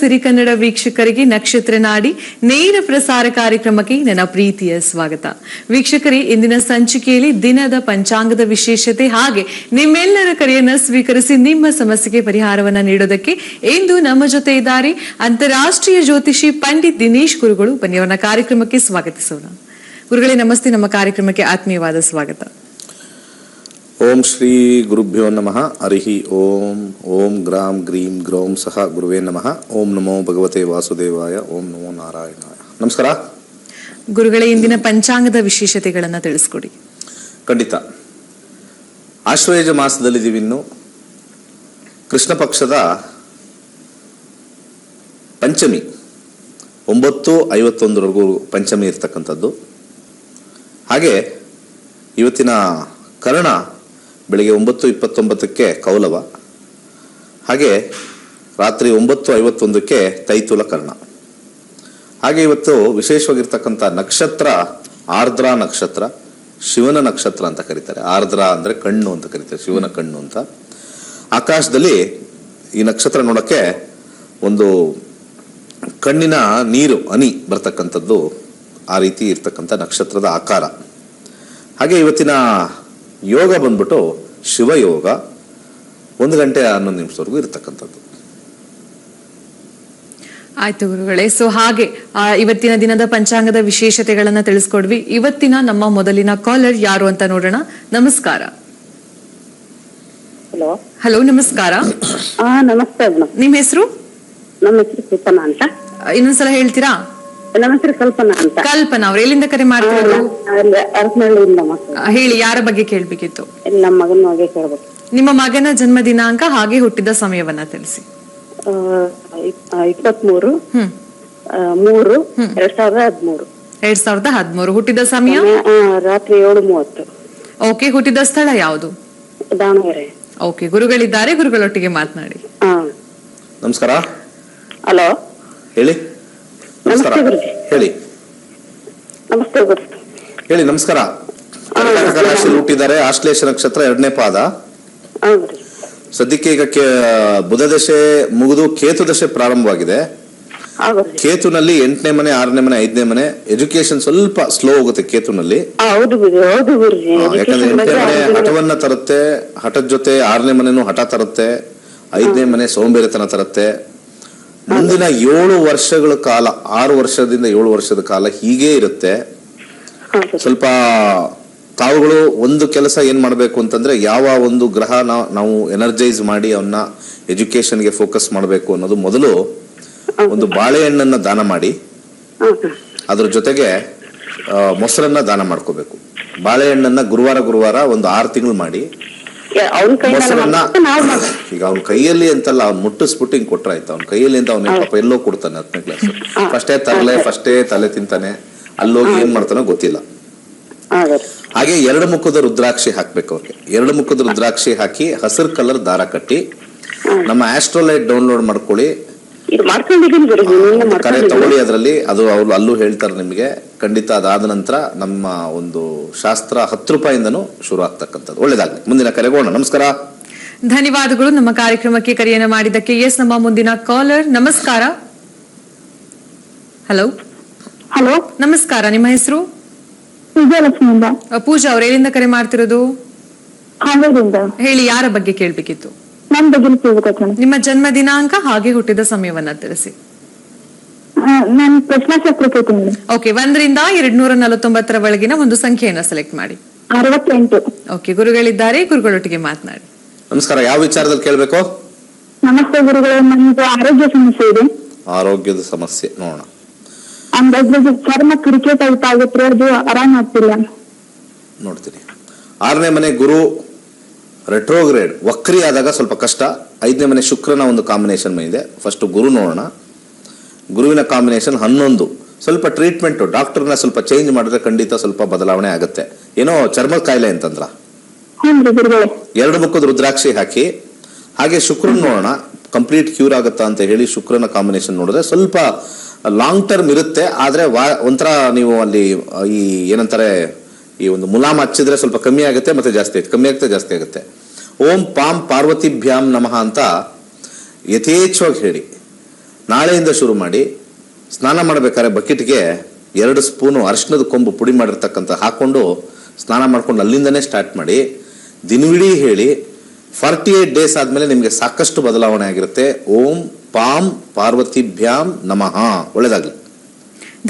ಸಿರಿಕನ್ನಡ ವೀಕ್ಷಕರಿಗೆ ನಕ್ಷತ್ರ ನಾಡಿ ನೇರ ಪ್ರಸಾರ ಕಾರ್ಯಕ್ರಮಕ್ಕೆ ನನ್ನ ಪ್ರೀತಿಯ ಸ್ವಾಗತ. ವೀಕ್ಷಕರೇ, ಇಂದಿನ ಸಂಚಿಕೆಯಲ್ಲಿ ದಿನದ ಪಂಚಾಂಗದ ವಿಶೇಷತೆ ಹಾಗೆ ನಿಮ್ಮೆಲ್ಲರ ಕರೆಯನ್ನ ಸ್ವೀಕರಿಸಿ ನಿಮ್ಮ ಸಮಸ್ಯೆಗೆ ಪರಿಹಾರವನ್ನ ನೀಡೋದಕ್ಕೆ ಇಂದು ನಮ್ಮ ಜೊತೆ ಇದ್ದಾರೆ ಅಂತಾರಾಷ್ಟ್ರೀಯ ಜ್ಯೋತಿಷಿ ಪಂಡಿತ್ ದಿನೇಶ್ ಗುರುಗಳು. ಬನ್ನಿ ಅವರ ಕಾರ್ಯಕ್ರಮಕ್ಕೆ ಸ್ವಾಗತಿಸೋಣ. ಗುರುಗಳೇ ನಮಸ್ತೆ, ನಮ್ಮ ಕಾರ್ಯಕ್ರಮಕ್ಕೆ ಆತ್ಮೀಯವಾದ ಸ್ವಾಗತ. ಓಂ ಶ್ರೀ ಗುರುಭ್ಯೋ ನಮಃ. ಹರಿಹಿ ಓಂ. ಓಂ ಗ್ರಾಂ ಗ್ರೀಂ ಗ್ರೌಂ ಸಹ ಗುರುವೇ ನಮಃ. ಓಂ ನಮೋ ಭಗವತೆ ವಾಸುದೇವಾಯ. ಓಂ ನಮೋ ನಾರಾಯಣಾಯ. ನಮಸ್ಕಾರ ಗುರುಗಳೇ, ಇಂದಿನ ಪಂಚಾಂಗದ ವಿಶೇಷತೆಗಳನ್ನ ತಿಳಿಸ್ಕೊಡಿ. ಖಂಡಿತ. ಆಶ್ವಯುಜ ಮಾಸದಲ್ಲಿದ್ದೀವಿ. ಇನ್ನು ಕೃಷ್ಣ ಪಕ್ಷದ ಪಂಚಮಿ 9:51 ಪಂಚಮಿ ಇರ್ತಕ್ಕಂಥದ್ದು. ಹಾಗೆ ಇವತ್ತಿನ ಕರ್ಣ ಬೆಳಿಗ್ಗೆ 9:29 ಕೌಲವ, ಹಾಗೆ ರಾತ್ರಿ 9:51 ತೈತುಲ ಕರ್ಣ. ಹಾಗೆ ಇವತ್ತು ವಿಶೇಷವಾಗಿರ್ತಕ್ಕಂಥ ನಕ್ಷತ್ರ ಆರ್ದ್ರ ನಕ್ಷತ್ರ, ಶಿವನ ನಕ್ಷತ್ರ ಅಂತ ಕರೀತಾರೆ. ಆರ್ದ್ರ ಅಂದರೆ ಕಣ್ಣು ಅಂತ ಕರೀತಾರೆ, ಶಿವನ ಕಣ್ಣು ಅಂತ. ಆಕಾಶದಲ್ಲಿ ಈ ನಕ್ಷತ್ರ ನೋಡೋಕ್ಕೆ ಒಂದು ಕಣ್ಣಿನ ನೀರು ಹನಿ ಬರ್ತಕ್ಕಂಥದ್ದು, ಆ ರೀತಿ ಇರ್ತಕ್ಕಂಥ ನಕ್ಷತ್ರದ ಆಕಾರ. ಹಾಗೆ ಇವತ್ತಿನ ಯೋಗ ಬಂದ್ಬಿಟ್ಟು ಶಿವಯೋಗ, 1:11 ಇರ್ತಕ್ಕಂಥದ್ದು. ಆಯ್ತು ಗುರುಗಳೇ. ಸೊ ಹಾಗೆ ಇವತ್ತಿನ ದಿನದ ಪಂಚಾಂಗದ ವಿಶೇಷತೆಗಳನ್ನ ತಿಳಿಸ್ಕೊಡ್ವಿ. ಇವತ್ತಿನ ನಮ್ಮ ಮೊದಲಿನ ಕಾಲರ್ ಯಾರು ಅಂತ ನೋಡೋಣ. ನಮಸ್ಕಾರ. ಹಲೋ ನಮಸ್ಕಾರ. ನಮಸ್ತೆ. ನಿಮ್ ಹೆಸರು? ನಮ್ಮ ಹೆಸರು ಕಲ್ಪನಾ ಅಂತ. ಇನ್ನೊಂದ್ಸಲ ಹೇಳ್ತೀರಾ? ನಮ್ಮ ಹೆಸರು ಕಲ್ಪನಾ ಅಂತ. ಕಲ್ಪನಾ ಅವ್ರು ಎಲ್ಲಿಂದ ಕರೆ ಮಾಡ್ತಿರೋದು? ಅರಸನಹಳ್ಳಿಯಿಂದ. ಹೇಳಿ, ಯಾರ ಬಗ್ಗೆ ಕೇಳ್ಬೇಕಿತ್ತು? ನಮ್ಮ ಮಗನ ಬಗ್ಗೆ ಕೇಳ್ಬೇಕು. ನಿಮ್ಮ ಮಗನ ಜನ್ಮ ದಿನಾಂಕ ಹಾಗೆ ಹುಟ್ಟಿದ ಸಮಯವನ್ನ ತಿಳಿಸಿ. 23/3/2013. 2013. ಹುಟ್ಟಿದ ಸಮಯ ರಾತ್ರಿ 7:30. ಓಕೆ. ಹುಟ್ಟಿದ ಸ್ಥಳ ಯಾವುದು? ದಾವಣಗೆರೆ. ಓಕೆ. ಗುರುಗಳಿದ್ದಾರೆ, ಗುರುಗಳೊಟ್ಟಿಗೆ ಮಾತನಾಡಿ. ನಮಸ್ಕಾರ. ಹಲೋ, ಹೇಳಿ. ನಮಸ್ಕಾರ. ಹೇಳಿ. ನಮಸ್ತೆ ಗುರು. ಹೇಳಿ. ನಮಸ್ಕಾರ. ರಾಶಿಯಲ್ಲಿ ಹುಟ್ಟಿದ್ದಾರೆ. ಆಶ್ಲೇಷ ನಕ್ಷತ್ರ 2ನೇ ಪಾದ. ಸದ್ಯಕ್ಕೆ ಈಗ ಬುಧ ದಶೆ ಮುಗಿದು ಕೇತು ದಶೆ ಪ್ರಾರಂಭವಾಗಿದೆ. ಕೇತುನಲ್ಲಿ 8ನೇ ಮನೆ, 6ನೇ ಮನೆ, 5ನೇ ಮನೆ. ಎಜುಕೇಶನ್ ಸ್ವಲ್ಪ ಸ್ಲೋ ಹೋಗುತ್ತೆ ಕೇತುನಲ್ಲಿ. ಯಾಕಂದ್ರೆ 8ನೇ ಮನೆ ಹಠವನ್ನ ತರುತ್ತೆ, ಹಠದ ಜೊತೆ 6ನೇ ಮನೆನೂ ಹಠ ತರುತ್ತೆ, 5ನೇ ಮನೆ ಸೋಂಬೇರಿತನ ತರುತ್ತೆ. ಮುಂದಿನ 7 ವರ್ಷಗಳ ಕಾಲ, 6 ವರ್ಷದಿಂದ 7 ವರ್ಷದ ಕಾಲ ಹೀಗೆ ಇರುತ್ತೆ. ಸ್ವಲ್ಪ ತಾವುಗಳು ಒಂದು ಕೆಲಸ ಏನ್ ಮಾಡ್ಬೇಕು ಅಂತಂದ್ರೆ, ಯಾವ ಒಂದು ಗ್ರಹ ನಾವು ಎನರ್ಜೈಸ್ ಮಾಡಿ ಅವನ್ನ ಎಜುಕೇಶನ್ಗೆ ಫೋಕಸ್ ಮಾಡಬೇಕು ಅನ್ನೋದು ಮೊದಲು ಒಂದು ಬಾಳೆಹಣ್ಣನ್ನ ದಾನ ಮಾಡಿ, ಅದ್ರ ಜೊತೆಗೆ ಮೊಸರನ್ನ ದಾನ ಮಾಡ್ಕೋಬೇಕು. ಬಾಳೆಹಣ್ಣನ್ನ ಗುರುವಾರ ಒಂದು 6 ತಿಂಗಳು ಮಾಡಿ, ಮೊಸರನ್ನ ಈಗ ಅವ್ನ ಕೈಯಲ್ಲಿ ಅಂತಲ್ಲ, ಅವ್ನು ಮುಟ್ಟಿಸ್ಬಿಟ್ಟು ಹಿಂಗ್ ಕೊಟ್ರ ಆಯ್ತು. ಅವ್ನ ಕೈಯಲ್ಲಿ ಅಂತ ಅವ್ನ ಪಾಪ ಎಲ್ಲೋ ಕೊಡ್ತಾನೆ 10ನೇ ಕ್ಲಾಸ್. ಫಸ್ಟೇ ತಲೆ ತಿಂತಾನೆ, ಅಲ್ಲೋಗಿ ಏನ್ ಮಾಡ್ತಾನೋ ಗೊತ್ತಿಲ್ಲ. ಹಾಗೆ 2 ಮುಖದ ರುದ್ರಾಕ್ಷಿ ಹಾಕ್ಬೇಕು ಅವ್ರಿಗೆ. 2 ಮುಖದ ರುದ್ರಾಕ್ಷಿ ಹಾಕಿ ಹಸಿರು ಕಲರ್ ದಾರ ಕಟ್ಟಿ ನಮ್ಮ ಆಸ್ಟ್ರೋಲೈಟ್ ಡೌನ್ಲೋಡ್ ಮಾಡ್ಕೊಳ್ಳಿ, ಕರೆ ತಗೊಳ್ಳಿ. ಅದರಲ್ಲಿ ಅದು ಅವ್ರು ಅಲ್ಲೂ ಹೇಳ್ತಾರೆ ನಿಮಗೆ. ಖಂಡಿತ ಅದಾದ ನಂತರ ನಮ್ಮ ಒಂದು ಶಾಸ್ತ್ರ 10 ರೂಪಾಯಿಂದನೂ ಶುರು ಆಗ್ತಕ್ಕಂಥದ್ದು. ಒಳ್ಳೇದಾಗ್ಲಿ. ಮುಂದಿನ ಕರೆಗೋಣ. ನಮಸ್ಕಾರ. ಧನ್ಯವಾದಗಳು ನಮ್ಮ ಕಾರ್ಯಕ್ರಮಕ್ಕೆ ಕರೆಯನ್ನ ಮಾಡಿದ್ದಕ್ಕೆ. ಎಸ್, ನಮ್ಮ ಮುಂದಿನ ಕಾಲರ್. ನಮಸ್ಕಾರ. ಹಲೋ. ಹಲೋ ನಮಸ್ಕಾರ. ನಿಮ್ಮ ಹೆಸರು? ಪೂಜಾ ಅವ್ರು ಎಲ್ಲಿಂದ ಕರೆ ಮಾಡ್ತಿರೋದು? ಹೇಳಿ, ಯಾರ ಬಗ್ಗೆ ಕೇಳ್ಬೇಕಿತ್ತು? ನಿಮ್ಮ ಜನ್ಮ ದಿನಾಂಕ ಹಾಗೆ ಹುಟ್ಟಿದ ಸಮಯವನ್ನ ತಿಳಿಸಿ. ಓಕೆ. 1ರಿಂದ 249 ಒಳಗಿನ ಒಂದು ಸಂಖ್ಯೆಯನ್ನ ಸೆಲೆಕ್ಟ್ ಮಾಡಿ. 68. ಓಕೆ. ಗುರುಗಳಿದ್ದಾರೆ, ಗುರುಗಳೊಟ್ಟಿಗೆ ಮಾತನಾಡಿ. ನಮಸ್ಕಾರ. ಯಾವ ವಿಚಾರದಲ್ಲಿ ಕೇಳ್ಬೇಕು? ನಮಸ್ತೆ ಗುರುಗಳೇ, ನಮ್ದು ಆರೋಗ್ಯ ಸಮಸ್ಯೆ ಇದೆ. ಆರೋಗ್ಯದ ಸಮಸ್ಯೆ ನೋಡೋಣ. ಚರ್ಮ ಕ್ರಿಕೆಟ್ ಆಗುತ್ತೆ, ಅದು ಆರಾಮ್ ಆಗ್ತಿಲ್ಲ. ನೋಡ್ತೀನಿ. 6ನೇ ಮನೆ ಗುರು ರೆಟ್ರೋಗ್ರೇಡ್ ವಕ್ರಿ ಆದಾಗ ಸ್ವಲ್ಪ ಕಷ್ಟ. 5ನೇ ಮನೆ ಶುಕ್ರನ ಒಂದು ಕಾಂಬಿನೇಷನ್ ಇದೆ. ಫಸ್ಟ್ ಗುರು ನೋಡೋಣ. ಗುರುವಿನ ಕಾಂಬಿನೇಷನ್ 11. ಸ್ವಲ್ಪ ಟ್ರೀಟ್ಮೆಂಟ್ ಡಾಕ್ಟರ್ನ ಸ್ವಲ್ಪ ಚೇಂಜ್ ಮಾಡಿದ್ರೆ ಖಂಡಿತ ಸ್ವಲ್ಪ ಬದಲಾವಣೆ ಆಗುತ್ತೆ. ಏನೋ ಚರ್ಮದ ಕಾಯಿಲೆ ಅಂತಂದ್ರ 2 ಮುಖದ ರುದ್ರಾಕ್ಷಿ ಹಾಕಿ, ಹಾಗೆ ಶುಕ್ರನ್ ನೋಡೋಣ ಕಂಪ್ಲೀಟ್ ಕ್ಯೂರ್ ಆಗುತ್ತಾ ಅಂತ ಹೇಳಿ. ಶುಕ್ರನ ಕಾಂಬಿನೇಷನ್ ನೋಡಿದ್ರೆ ಸ್ವಲ್ಪ ಲಾಂಗ್ ಟರ್ಮ್ ಇರುತ್ತೆ, ಆದ್ರೆ ಒಂಥರ ನೀವು ಅಲ್ಲಿ ಈ ಏನಂತಾರೆ, ಈ ಒಂದು ಮುಲಾಮ್ ಹಚ್ಚಿದ್ರೆ ಸ್ವಲ್ಪ ಕಮ್ಮಿ ಆಗುತ್ತೆ, ಮತ್ತೆ ಕಮ್ಮಿ ಆಗುತ್ತೆ, ಜಾಸ್ತಿ ಆಗುತ್ತೆ. ಓಂ ಪಾಂ ಪಾರ್ವತಿಭ್ಯಾಂ ನಮಃ ಅಂತ ಯಥೇಚ್ಛವಾಗಿ ಹೇಳಿ. ನಾಳೆಯಿಂದ ಶುರು ಮಾಡಿ. ಸ್ನಾನ ಮಾಡಬೇಕಾದ್ರೆ ಬಕೆಟ್ಗೆ 2 ಸ್ಪೂನು ಅರಿಶಿಣದ ಕೊಂಬು ಪುಡಿ ಮಾಡಿರ್ತಕ್ಕಂಥ ಹಾಕೊಂಡು ಸ್ನಾನ ಮಾಡ್ಕೊಂಡು ಅಲ್ಲಿಂದನೇ ಸ್ಟಾರ್ಟ್ ಮಾಡಿ. ದಿನವಿಡೀ ಹೇಳಿ. 48 ಡೇಸ್ ಆದಮೇಲೆ ನಿಮಗೆ ಸಾಕಷ್ಟು ಬದಲಾವಣೆ ಆಗಿರುತ್ತೆ. ಓಂ ಪಾಂ ಪಾರ್ವತಿಭ್ಯಾಂ ನಮಃ. ಒಳ್ಳೆದಾಗಲಿ.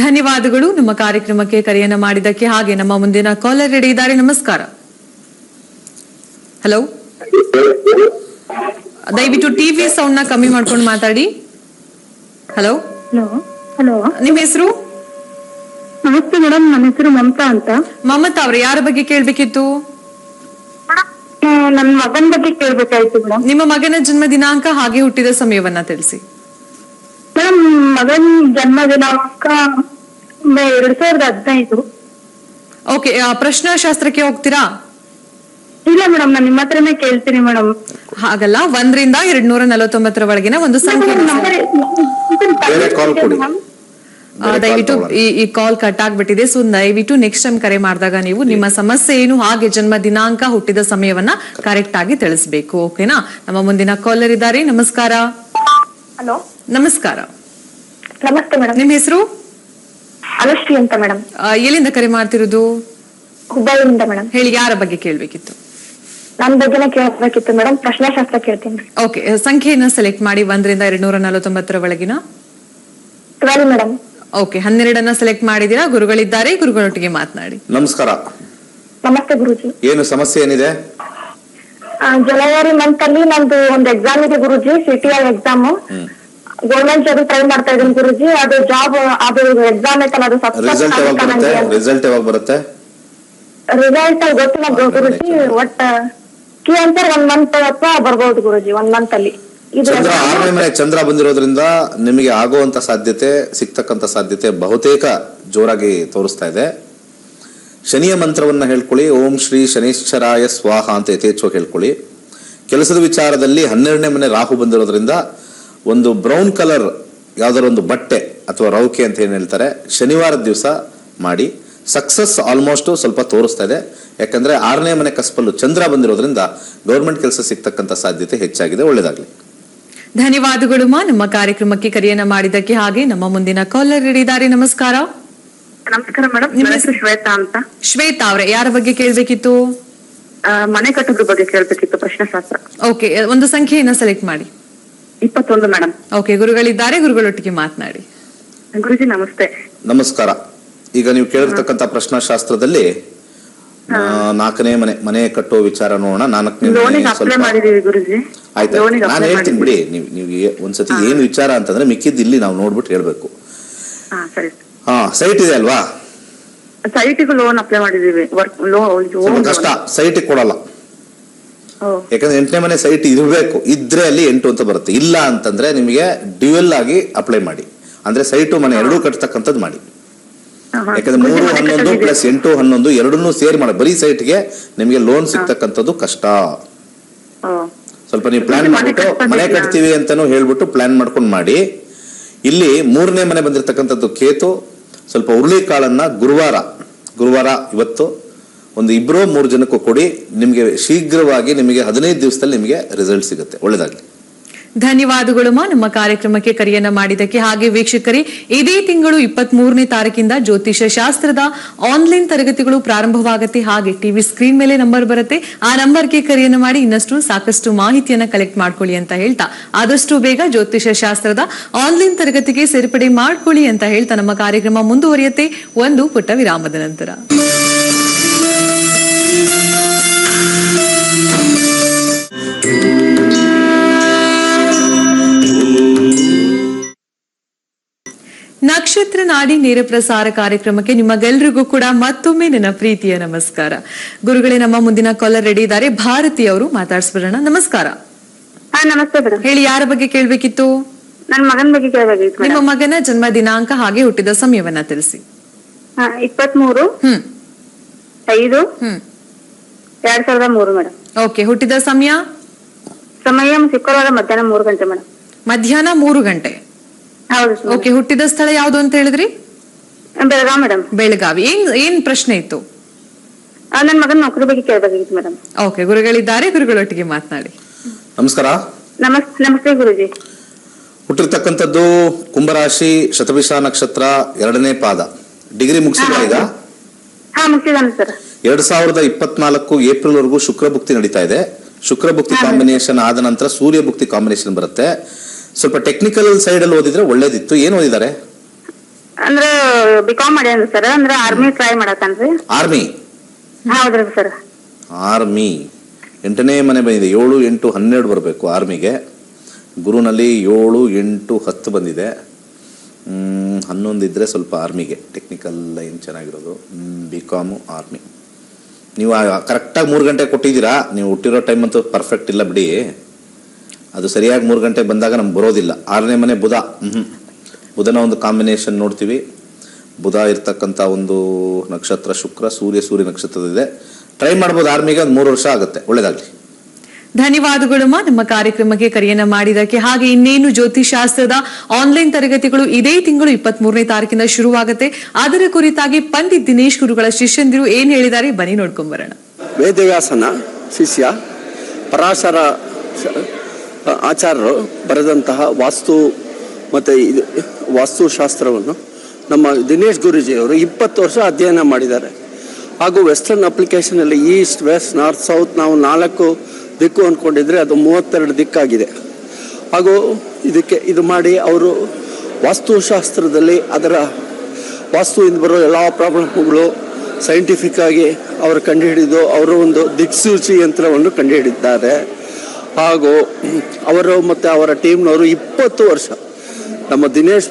ಧನ್ಯವಾದಗಳು ನಮ್ಮ ಕಾರ್ಯಕ್ರಮಕ್ಕೆ ಕರೆಯನ್ನ ಮಾಡಿದ್ದಕ್ಕೆ. ಹಾಗೆ ನಮ್ಮ ಮುಂದಿನ ಕಾಲರ್ ರೆಡಿ ಇದ್ದಾರೆ. ನಮಸ್ಕಾರ. ಹಲೋ, ದಯವಿಟ್ಟು ಟಿವಿ ಸೌಂಡ್ ನ ಕಮ್ಮಿ ಮಾಡ್ಕೊಂಡು ಮಾತಾಡಿ. ಹಲೋ, ಹಲೋ ಹಲೋ, ನಿಮ್ಮ ಹೆಸರು? ನಮಸ್ತೆ ಮೇಡಮ್, ನನ್ನ ಹೆಸರು ಮಮತಾ ಅಂತ. ಮಮತಾ ಅವ್ರೆ, ಯಾರ ಬಗ್ಗೆ ಕೇಳ್ಬೇಕಿತ್ತು? ನನ್ನ ಮಗನ ಬಗ್ಗೆ ಕೇಳ್ಬೇಕಾಯ್ತು ಮೇಡಮ್. ನಿಮ್ಮ ಮಗನ ಜನ್ಮ ದಿನಾಂಕ ಹಾಗೆ ಹುಟ್ಟಿದ ಸಮಯವನ್ನ ತಿಳಿಸಿ. ಮೇಡಮ್, ಮಗನ್ ಜನ್ಮ ದಿನಾಂಕ 2015. ಓಕೆ, ಪ್ರಶ್ನಾಶಾಸ್ತ್ರಕ್ಕೆ ಹೋಗ್ತೀರಾ? ಇಲ್ಲ ಮೇಡಮ್, ನಾನು ನಿಮ್ಮ ಹತ್ರನೇ ಕೇಳ್ತೀನಿ ಮೇಡಮ್. ಹಾಗಲ್ಲ, 1 ರಿಂದ 249 ಒಳಗಿನ ಒಂದು ಸಂಖ್ಯೆ. ಬೇರೆ ಕಾಲ್ ಕೊಡಿ. ದಯವಿಟ್ಟು ಈ ಕಾಲ್ ಕಟ್ ಆಗ್ಬಿಟ್ಟಿದೆ. ಸೊ ದಯವಿಟ್ಟು ನೆಕ್ಸ್ಟ್ ಟೈಮ್ ಕರೆ ಮಾಡಿದಾಗ ನೀವು ನಿಮ್ಮ ಸಮಸ್ಯೆ ಏನು, ಹಾಗೆ ಜನ್ಮ ದಿನಾಂಕ, ಹುಟ್ಟಿದ ಸಮಯವನ್ನ ಕರೆಕ್ಟ್ ಆಗಿ ತಿಳಿಸಬೇಕು. ಓಕೆನಾ? ನಮ್ಮ ಮುಂದಿನ ಕಾಲರ್ ಇದ್ದಾರೆ. ನಮಸ್ಕಾರ. ಹಲೋ, ನಮಸ್ಕಾರ. ನಮಸ್ತೆ ಮೇಡಮ್. ನಿಮ್ಮ ಹೆಸರು? ಅಲಶ್ರೀ ಅಂತ ಮೇಡಮ್. ಎಲ್ಲಿಂದ ಕರೆ ಮಾಡ್ತಿರೋದು? ಹುಬ್ಬಳ್ಳಿಯಿಂದ ಮೇಡಮ್. ಹೇಳಿ, ಯಾರ ಬಗ್ಗೆ ಕೇಳ್ಬೇಕಿತ್ತು? ನನ್ನ ಬಗ್ಗೆನೇ ಕೇಳ್ಬೇಕಿತ್ತು ಮೇಡಮ್. ಪ್ರಶ್ನಾಶಾಸ್ತ್ರ ಕೇಳ್ತೀನಿ. ಓಕೆ, ಸಂಖ್ಯೆಯನ್ನ ಸೆಲೆಕ್ಟ್ ಮಾಡಿ. 1 ರಿಂದ 249 ಒಳಗಿನ 12 ಮೇಡಮ್. ಓಕೆ, 12 ಸೆಲೆಕ್ಟ್ ಮಾಡಿದೀರಾ. ಗುರುಗಳಿದ್ದಾರೆ, ಗುರುಗಳೊಟ್ಟಿಗೆ ಮಾತನಾಡಿ. ನಮಸ್ಕಾರ. ನಮಸ್ತೆ ಗುರುಜಿ. ಏನು ಸಮಸ್ಯೆ ಏನಿದೆ? ಜನವರಿ ಮಂತ್ ಅಲ್ಲಿ ನಂದು ಒಂದು ಎಕ್ಸಾಮ್ ಇದೆ ಗುರುಜಿ, CTI exam. Government job try ಮಾಡ್ತಾ ಇದ್ದೀನಿ ಗುರುಜಿ. ಅದು ಜಾಬ್, ಅದು ಎಕ್ಸಾಮ್ ಐತಲ್ಲ, ಅದು ರಿಸಲ್ಟ್ ಯಾವಾಗ ಬರುತ್ತೆ? ರಿಸಲ್ಟ್ ಯಾವಾಗ ಬರುತ್ತೆ? ರಿಸಲ್ಟ್ ಗೊತ್ತಿಲ್ಲ ಗುರುಜಿ. ಒಟ್ಟ ಕೀ ಆನ್ಸರ್ 1 ಮಂತ್ ಅಥವಾ ಬರ್ಬೋದು ಗುರುಜಿ, 1 ಮಂತ್ ಅಲ್ಲಿ. ಚಂದ್ರ 6ನೇ ಮನೆ ಚಂದ್ರ ಬಂದಿರೋದ್ರಿಂದ ನಿಮಗೆ ಆಗುವಂತ ಸಾಧ್ಯತೆ, ಸಿಗ್ತಕ್ಕಂಥ ಸಾಧ್ಯತೆ ಬಹುತೇಕ ಜೋರಾಗಿ ತೋರಿಸ್ತಾ ಇದೆ. ಶನಿಯ ಮಂತ್ರವನ್ನ ಹೇಳ್ಕೊಳ್ಳಿ. ಓಂ ಶ್ರೀ ಶನೈಶ್ಚರಾಯ ಸ್ವಾಹ ಅಂತ ಯಥೇಚ್ಛವಾಗಿ ಹೇಳ್ಕೊಳ್ಳಿ. ಕೆಲಸದ ವಿಚಾರದಲ್ಲಿ 12ನೇ ಮನೆ ರಾಹು ಬಂದಿರೋದ್ರಿಂದ ಒಂದು ಬ್ರೌನ್ ಕಲರ್ ಯಾವ್ದಾರ ಒಂದು ಬಟ್ಟೆ ಅಥವಾ ರೌಕೆ ಅಂತ ಏನ್ ಹೇಳ್ತಾರೆ, ಶನಿವಾರದ ದಿವಸ ಮಾಡಿ. ಸಕ್ಸಸ್ ಆಲ್ಮೋಸ್ಟ್ ಸ್ವಲ್ಪ ತೋರಿಸ್ತಾ ಇದೆ. ಯಾಕಂದ್ರೆ 6ನೇ ಮನೆ ಕಸ್ಪಲ್ಲು ಚಂದ್ರ ಬಂದಿರೋದ್ರಿಂದ ಗೌರ್ಮೆಂಟ್ ಕೆಲಸ ಸಿಗ್ತಕ್ಕಂಥ ಸಾಧ್ಯತೆ ಹೆಚ್ಚಾಗಿದೆ. ಒಳ್ಳೇದಾಗ್ಲಿ. ಧನ್ಯವಾದಗಳು ಮಾ, ನಮ್ಮ ಕಾರ್ಯಕ್ರಮಕ್ಕೆ ಕರೆಯನ್ನ ಮಾಡಿದ್ದಕ್ಕೆ. ಹಾಗೆ ನಮ್ಮ ಮುಂದಿನ ಕಾಲರ್ ಇದ್ದಾರೆ. ನಮಸ್ಕಾರ. ನಮಸ್ಕಾರ ಮೇಡಮ್, ನಿಮ್ಮ ಹೆಸರು ಶ್ವೇತಾ ಅಂತ. ಶ್ವೇತಾ ಅವರೇ, ಯಾರ ಬಗ್ಗೆ ಕೇಳ್ಬೇಕಿತ್ತು? ಮನೆ ಕಟ್ಟೋದ್ರ ಬಗ್ಗೆ ಕೇಳ್ಬೇಕಿತ್ತು, ಪ್ರಶ್ನಾಶಾಸ್ತ್ರ. ಓಕೆ, ಒಂದು ಸಂಖ್ಯೆಯನ್ನ ಸೆಲೆಕ್ಟ್ ಮಾಡಿ. 21 ಮೇಡಮ್. ಓಕೆ, ಗುರುಗಳಿದ್ದಾರೆ, ಗುರುಗಳೊಟ್ಟಿಗೆ ಮಾತನಾಡಿ. ಗುರುಜಿ ನಮಸ್ತೆ. ನಮಸ್ಕಾರ. ಈಗ ನೀವು ಕೇಳಿರ್ತಕ್ಕಂಥ ಪ್ರಶ್ನಾಶಾಸ್ತ್ರದಲ್ಲಿ 4ನೇ ಮನೆ ಕಟ್ಟೋ ವಿಚಾರ ನೋಡೋಣ. 4ನೇ ಲೋನಿಗೆ ಅಪ್ಲೈ ಮಾಡಿದೀವಿ ಗುರುಜಿ. ಆಯ್ತಾ, ನಾನು ಹೇಳ್ತೀನಿ ಬಿಡಿ. ನೀವು ಒಂದ್ಸತಿ ಏನು ವಿಚಾರ ಅಂತಂದ್ರೆ ಮಿಕ್ಕಿದ್ದು ಇಲ್ಲಿ ನಾವು ನೋಡ್ಬಿಟ್ಟು ಹೇಳ್ಬೇಕು. ಸರಿ. ಸೈಟ್ ಇದೆ ಅಲ್ವಾ? ಸೈಟಿಗೂ ಲೋನ್ ಅಪ್ಲೈ ಮಾಡಿದೀವಿ. ಸ್ವಲ್ಪ ಕಷ್ಟ, ಸೈಟ್ ಕೊಡಲ್ಲ. ಯಾಕಂದ್ರೆ 8ನೇ ಮನೆ ಸೈಟ್ ಇರಬೇಕು, ಇದ್ರೆ ಅಲ್ಲಿ 8 ಅಂತ ಬರುತ್ತೆ. ಇಲ್ಲ ಅಂತಂದ್ರೆ ನಿಮಗೆ ಡ್ಯುಯಲ್ ಆಗಿ ಅಪ್ಲೈ ಮಾಡಿ. ಅಂದ್ರೆ ಸೈಟು ಮನೆ ಎರಡೂ ಕಟ್ತಕ್ಕಂಥದ್ದು ಮಾಡಿ. ಯಾಕಂದ್ರೆ 3, 11 ಪ್ಲಸ್ 8, 11 ಎರಡನ್ನೂ ಸೇರಿ ಮಾಡಿ. ಬರೀ ಸೈಟ್ಗೆ ನಿಮಗೆ ಲೋನ್ ಸಿಗ್ತಕ್ಕಂಥದ್ದು ಕಷ್ಟ. ಸ್ವಲ್ಪ ನೀವು ಪ್ಲಾನ್ ಮಾಡ್ಬಿಟ್ಟು ಮನೆ ಕಟ್ತೀವಿ ಅಂತಾನು ಹೇಳ್ಬಿಟ್ಟು ಪ್ಲಾನ್ ಮಾಡ್ಕೊಂಡು ಮಾಡಿ. ಇಲ್ಲಿ 3ನೇ ಮನೆ ಬಂದಿರತಕ್ಕಂಥದ್ದು ಕೇತು. ಸ್ವಲ್ಪ ಹುರುಳಿ ಕಾಳನ್ನ ಗುರುವಾರ ಇವತ್ತು ಒಂದು 2-3 ಜನಕ್ಕೂ ಕೊಡಿ. ನಿಮಗೆ ಶೀಘ್ರವಾಗಿ ನಿಮಗೆ 15 ದಿವಸದಲ್ಲಿ ನಿಮಗೆ ರಿಸಲ್ಟ್ ಸಿಗುತ್ತೆ. ಒಳ್ಳೇದಾಗ್ಲಿ. ಧನ್ಯವಾದಗಳು ಮಾ, ನಮ್ಮ ಕಾರ್ಯಕ್ರಮಕ್ಕೆ ಕರೆಯನ್ನ ಮಾಡಿದ್ದಕ್ಕೆ. ಹಾಗೆ ವೀಕ್ಷಕರೇ, ಇದೇ ತಿಂಗಳು 23ನೇ ತಾರೀಕಿಂದ ಜ್ಯೋತಿಷ ಶಾಸ್ತ್ರದ ಆನ್ಲೈನ್ ತರಗತಿಗಳು ಪ್ರಾರಂಭವಾಗುತ್ತೆ. ಹಾಗೆ ಟಿವಿ ಸ್ಕ್ರೀನ್ ಮೇಲೆ ನಂಬರ್ ಬರುತ್ತೆ, ಆ ನಂಬರ್ಗೆ ಕರೆಯನ್ನ ಮಾಡಿ ಇನ್ನಷ್ಟು ಸಾಕಷ್ಟು ಮಾಹಿತಿಯನ್ನ ಕಲೆಕ್ಟ್ ಮಾಡ್ಕೊಳ್ಳಿ ಅಂತ ಹೇಳ್ತಾ, ಆದಷ್ಟು ಬೇಗ ಜ್ಯೋತಿಷ ಶಾಸ್ತ್ರದ ಆನ್ಲೈನ್ ತರಗತಿಗೆ ಸೇರ್ಪಡೆ ಮಾಡ್ಕೊಳ್ಳಿ ಅಂತ ಹೇಳ್ತಾ ನಮ್ಮ ಕಾರ್ಯಕ್ರಮ ಮುಂದುವರಿಯುತ್ತೆ ಒಂದು ಪುಟ್ಟ ವಿರಾಮದ ನಂತರ. ನಕ್ಷತ್ರ ನಾಡಿ ನೇರ ಪ್ರಸಾರ ಕಾರ್ಯಕ್ರಮಕ್ಕೆ ನಿಮಗೆಲ್ಲರಿಗೂ ಕೂಡ ಮತ್ತೊಮ್ಮೆ ನನ್ನ ಪ್ರೀತಿಯ ನಮಸ್ಕಾರ. ಗುರುಗಳೇ, ನಮ್ಮ ಮುಂದಿನ ಕಾಲರ್ ರೆಡಿ ಇದ್ದಾರೆ. ಭಾರತಿ ಅವರು, ಮಾತಾಡ್ಸ್ಬಿಡೋಣ. ನಮಸ್ಕಾರ. ನಮಸ್ತೆ ಮೇಡಮ್. ಹೇಳಿ, ಯಾರ ಬಗ್ಗೆ ಕೇಳ್ಬೇಕಿತ್ತು? ನನ್ನ ಮಗನ ಬಗ್ಗೆ ಕೇಳಬೇಕಿತ್ತು. ನಿಮ್ಮ ಮಗನ ಜನ್ಮ ದಿನಾಂಕ ಹಾಗೆ ಹುಟ್ಟಿದ ಸಮಯವನ್ನ ತಿಳಿಸಿ. 23 5 2003 ಮೇಡಮ್. ಓಕೆ, ಹುಟ್ಟಿದ ಸಮಯ ಶುಕ್ರವಾರ ಮಧ್ಯಾಹ್ನ 3 ಗಂಟೆ ಮೇಡಮ್. ಮಧ್ಯಾಹ್ನ 3 ಗಂಟೆ. ಹೌದು. ಓಕೆ, ಹುಟ್ಟಿದ ಸ್ಥಳ ಯಾವ್ದು ಅಂತ ಹೇಳಿದ್ರಿ? ಬೆಳಗಾವಿ ಮೇಡಮ್. ಬೆಳಗಾವಿ. ಏನ್ ಪ್ರಶ್ನೆ ಇತ್ತು? ನನ್ನ ಮಗನ ನೌಕರಿ ಬಗ್ಗೆ ಕೇಳಬೇಕಿತ್ತು ಮೇಡಮ್. ಓಕೆ, ಗುರುಗಳಿದ್ದಾರೆ, ಗುರುಗಳೊಟ್ಟಿಗೆ ಮಾತನಾಡಿ. ನಮಸ್ಕಾರ. ನಮಸ್ತೆ ಗುರುಜಿ. ಹುಟ್ಟಿರ್ತಕ್ಕಂಥದ್ದು ಕುಂಭರಾಶಿ, ಶತಭಿಷ ನಕ್ಷತ್ರ, 2ನೇ ಪಾದ. ಡಿಗ್ರಿ ಮುಗಿಸಿದ್ರ ಈಗ? ಹಾ ಮುಗಿಸಿದಾನೆ ಸರ್. 2024 ಏಪ್ರಿಲ್ ವರೆಗೂ ಶುಕ್ರ ಭುಕ್ತಿ ನಡೀತಾ ಇದೆ. ಶುಕ್ರ ಭುಕ್ತಿ ಕಾಂಬಿನೇಷನ್ ಆದ ನಂತರ ಸೂರ್ಯ ಭುಕ್ತಿ ಕಾಂಬಿನೇಷನ್ ಬರುತ್ತೆ. ಸ್ವಲ್ಪ ಟೆಕ್ನಿಕಲ್ ಸೈಡ್ ಅಲ್ಲಿ ಓದಿದ್ರೆ ಒಳ್ಳೇದಿತ್ತು. ಏನ್ ಓದಿದ್ದಾರೆ? ಅಂದ್ರೆ ಬಿಕಾಮ್ ಮಾಡ್ಯಾನ ಸರ್. ಅಂದ್ರೆ ಆರ್ಮಿ ಟ್ರೈ ಮಾಡತಾನ್ರಿ. ಆರ್ಮಿ? ಹೌದ್ರಿ ಸರ್. ಆರ್ಮಿ 8ನೇ ಮನೆ ಬಂದಿದೆ. 7, 8, 12 ಬರಬೇಕು ಆರ್ಮಿಗೆ. ಗುರುನಲ್ಲಿ 7, 8, 10 ಬಂದಿದೆ. 11 ಇದ್ರೆ ಸ್ವಲ್ಪ ಆರ್ಮಿಗೆ ಟೆಕ್ನಿಕಲ್ ಲೈನ್ ಚೆನ್ನಾಗಿರೋದು. BCom army. ನೀವು ಕರೆಕ್ಟಾಗಿ 3 ಗಂಟೆ ಕೊಟ್ಟಿದ್ದೀರಾ. ನೀವು ಹುಟ್ಟಿರೋ ಟೈಮ್ ಅಂತೂ ಪರ್ಫೆಕ್ಟ್ ಇಲ್ಲ ಬಿಡಿ. ಅದು ಸರಿಯಾಗಿ 3 ಗಂಟೆ ಬಂದಾಗ ನಮ್ಗೆ ಬರೋದಿಲ್ಲ. 6ನೇ ಮನೆ ಬುಧ. ಬುಧನ ಒಂದು ಕಾಂಬಿನೇಷನ್ ನೋಡ್ತೀವಿ. ಬುಧ ಇರ್ತಕ್ಕಂಥ ಒಂದು ನಕ್ಷತ್ರ ಶುಕ್ರ, ಸೂರ್ಯ ನಕ್ಷತ್ರದಿದೆ. ಟ್ರೈ ಮಾಡ್ಬೋದು ಆರ್ಮಿಗೆ. ಒಂದು 3 ವರ್ಷ ಆಗುತ್ತೆ. ಒಳ್ಳೇದಾಗ್ಲಿ. ಧನ್ಯವಾದಗಳು ನಮ್ಮ ಕಾರ್ಯಕ್ರಮಕ್ಕೆ ಕರೆಯನ್ನ ಮಾಡಿದಕ್ಕೆ. ಹಾಗೆ ಇನ್ನೇನು ಜ್ಯೋತಿಷಾಸ್ತ್ರದ ಆನ್ಲೈನ್ ತರಗತಿಗಳು ಇದೇ ತಿಂಗಳು 23ನೇ ತಾರೀಕಿಂದ ಶುರುವಾಗುತ್ತೆ. ಅದರ ಕುರಿತಾಗಿ ಪಂಡಿತ್ ದಿನೇಶ್ ಗುರುಗಳ ಶಿಷ್ಯಂದಿರು ಏನ್ ಹೇಳಿದ್ದಾರೆ ಬನ್ನಿ ನೋಡ್ಕೊಂಡ್ ಬರೋಣ. ವೇದವ್ಯಾಸನ ಶಿಷ್ಯ ಪರಾಶರ ಆಚಾರ್ಯರು ಬರೆದಂತಹ ವಾಸ್ತು ಮತ್ತು ವಾಸ್ತುಶಾಸ್ತ್ರವನ್ನು ನಮ್ಮ ದಿನೇಶ್ ಗುರೂಜಿಯವರು 20 ವರ್ಷ ಅಧ್ಯಯನ ಮಾಡಿದ್ದಾರೆ. ಹಾಗೂ ವೆಸ್ಟರ್ನ್ ಅಪ್ಲಿಕೇಶನಲ್ಲಿ ಈಸ್ಟ್, ವೆಸ್ಟ್, ನಾರ್ತ್, ಸೌತ್ ನಾವು 4 ದಿಕ್ಕು ಅಂದ್ಕೊಂಡಿದ್ರೆ ಅದು 32 ದಿಕ್ಕಾಗಿದೆ. ಹಾಗೂ ಇದು ಮಾಡಿ ಅವರು ವಾಸ್ತುಶಾಸ್ತ್ರದಲ್ಲಿ ಅದರ ವಾಸ್ತುವಿಂದ ಬರೋ ಎಲ್ಲ ಪ್ರಾಬ್ಲಮ್ಗಳು ಸೈಂಟಿಫಿಕ್ ಆಗಿ ಅವರು ಕಂಡುಹಿಡಿದು ಅವರು ಒಂದು ದಿಕ್ಸೂಚಿ ಯಂತ್ರವನ್ನು ಕಂಡುಹಿಡಿದ್ದಾರೆ. ಹಾಗೂ ಅವರು ಮತ್ತು ಅವರ ಟೀಮ್ನವರು 20 ವರ್ಷ ನಮ್ಮ ದಿನೇಶ್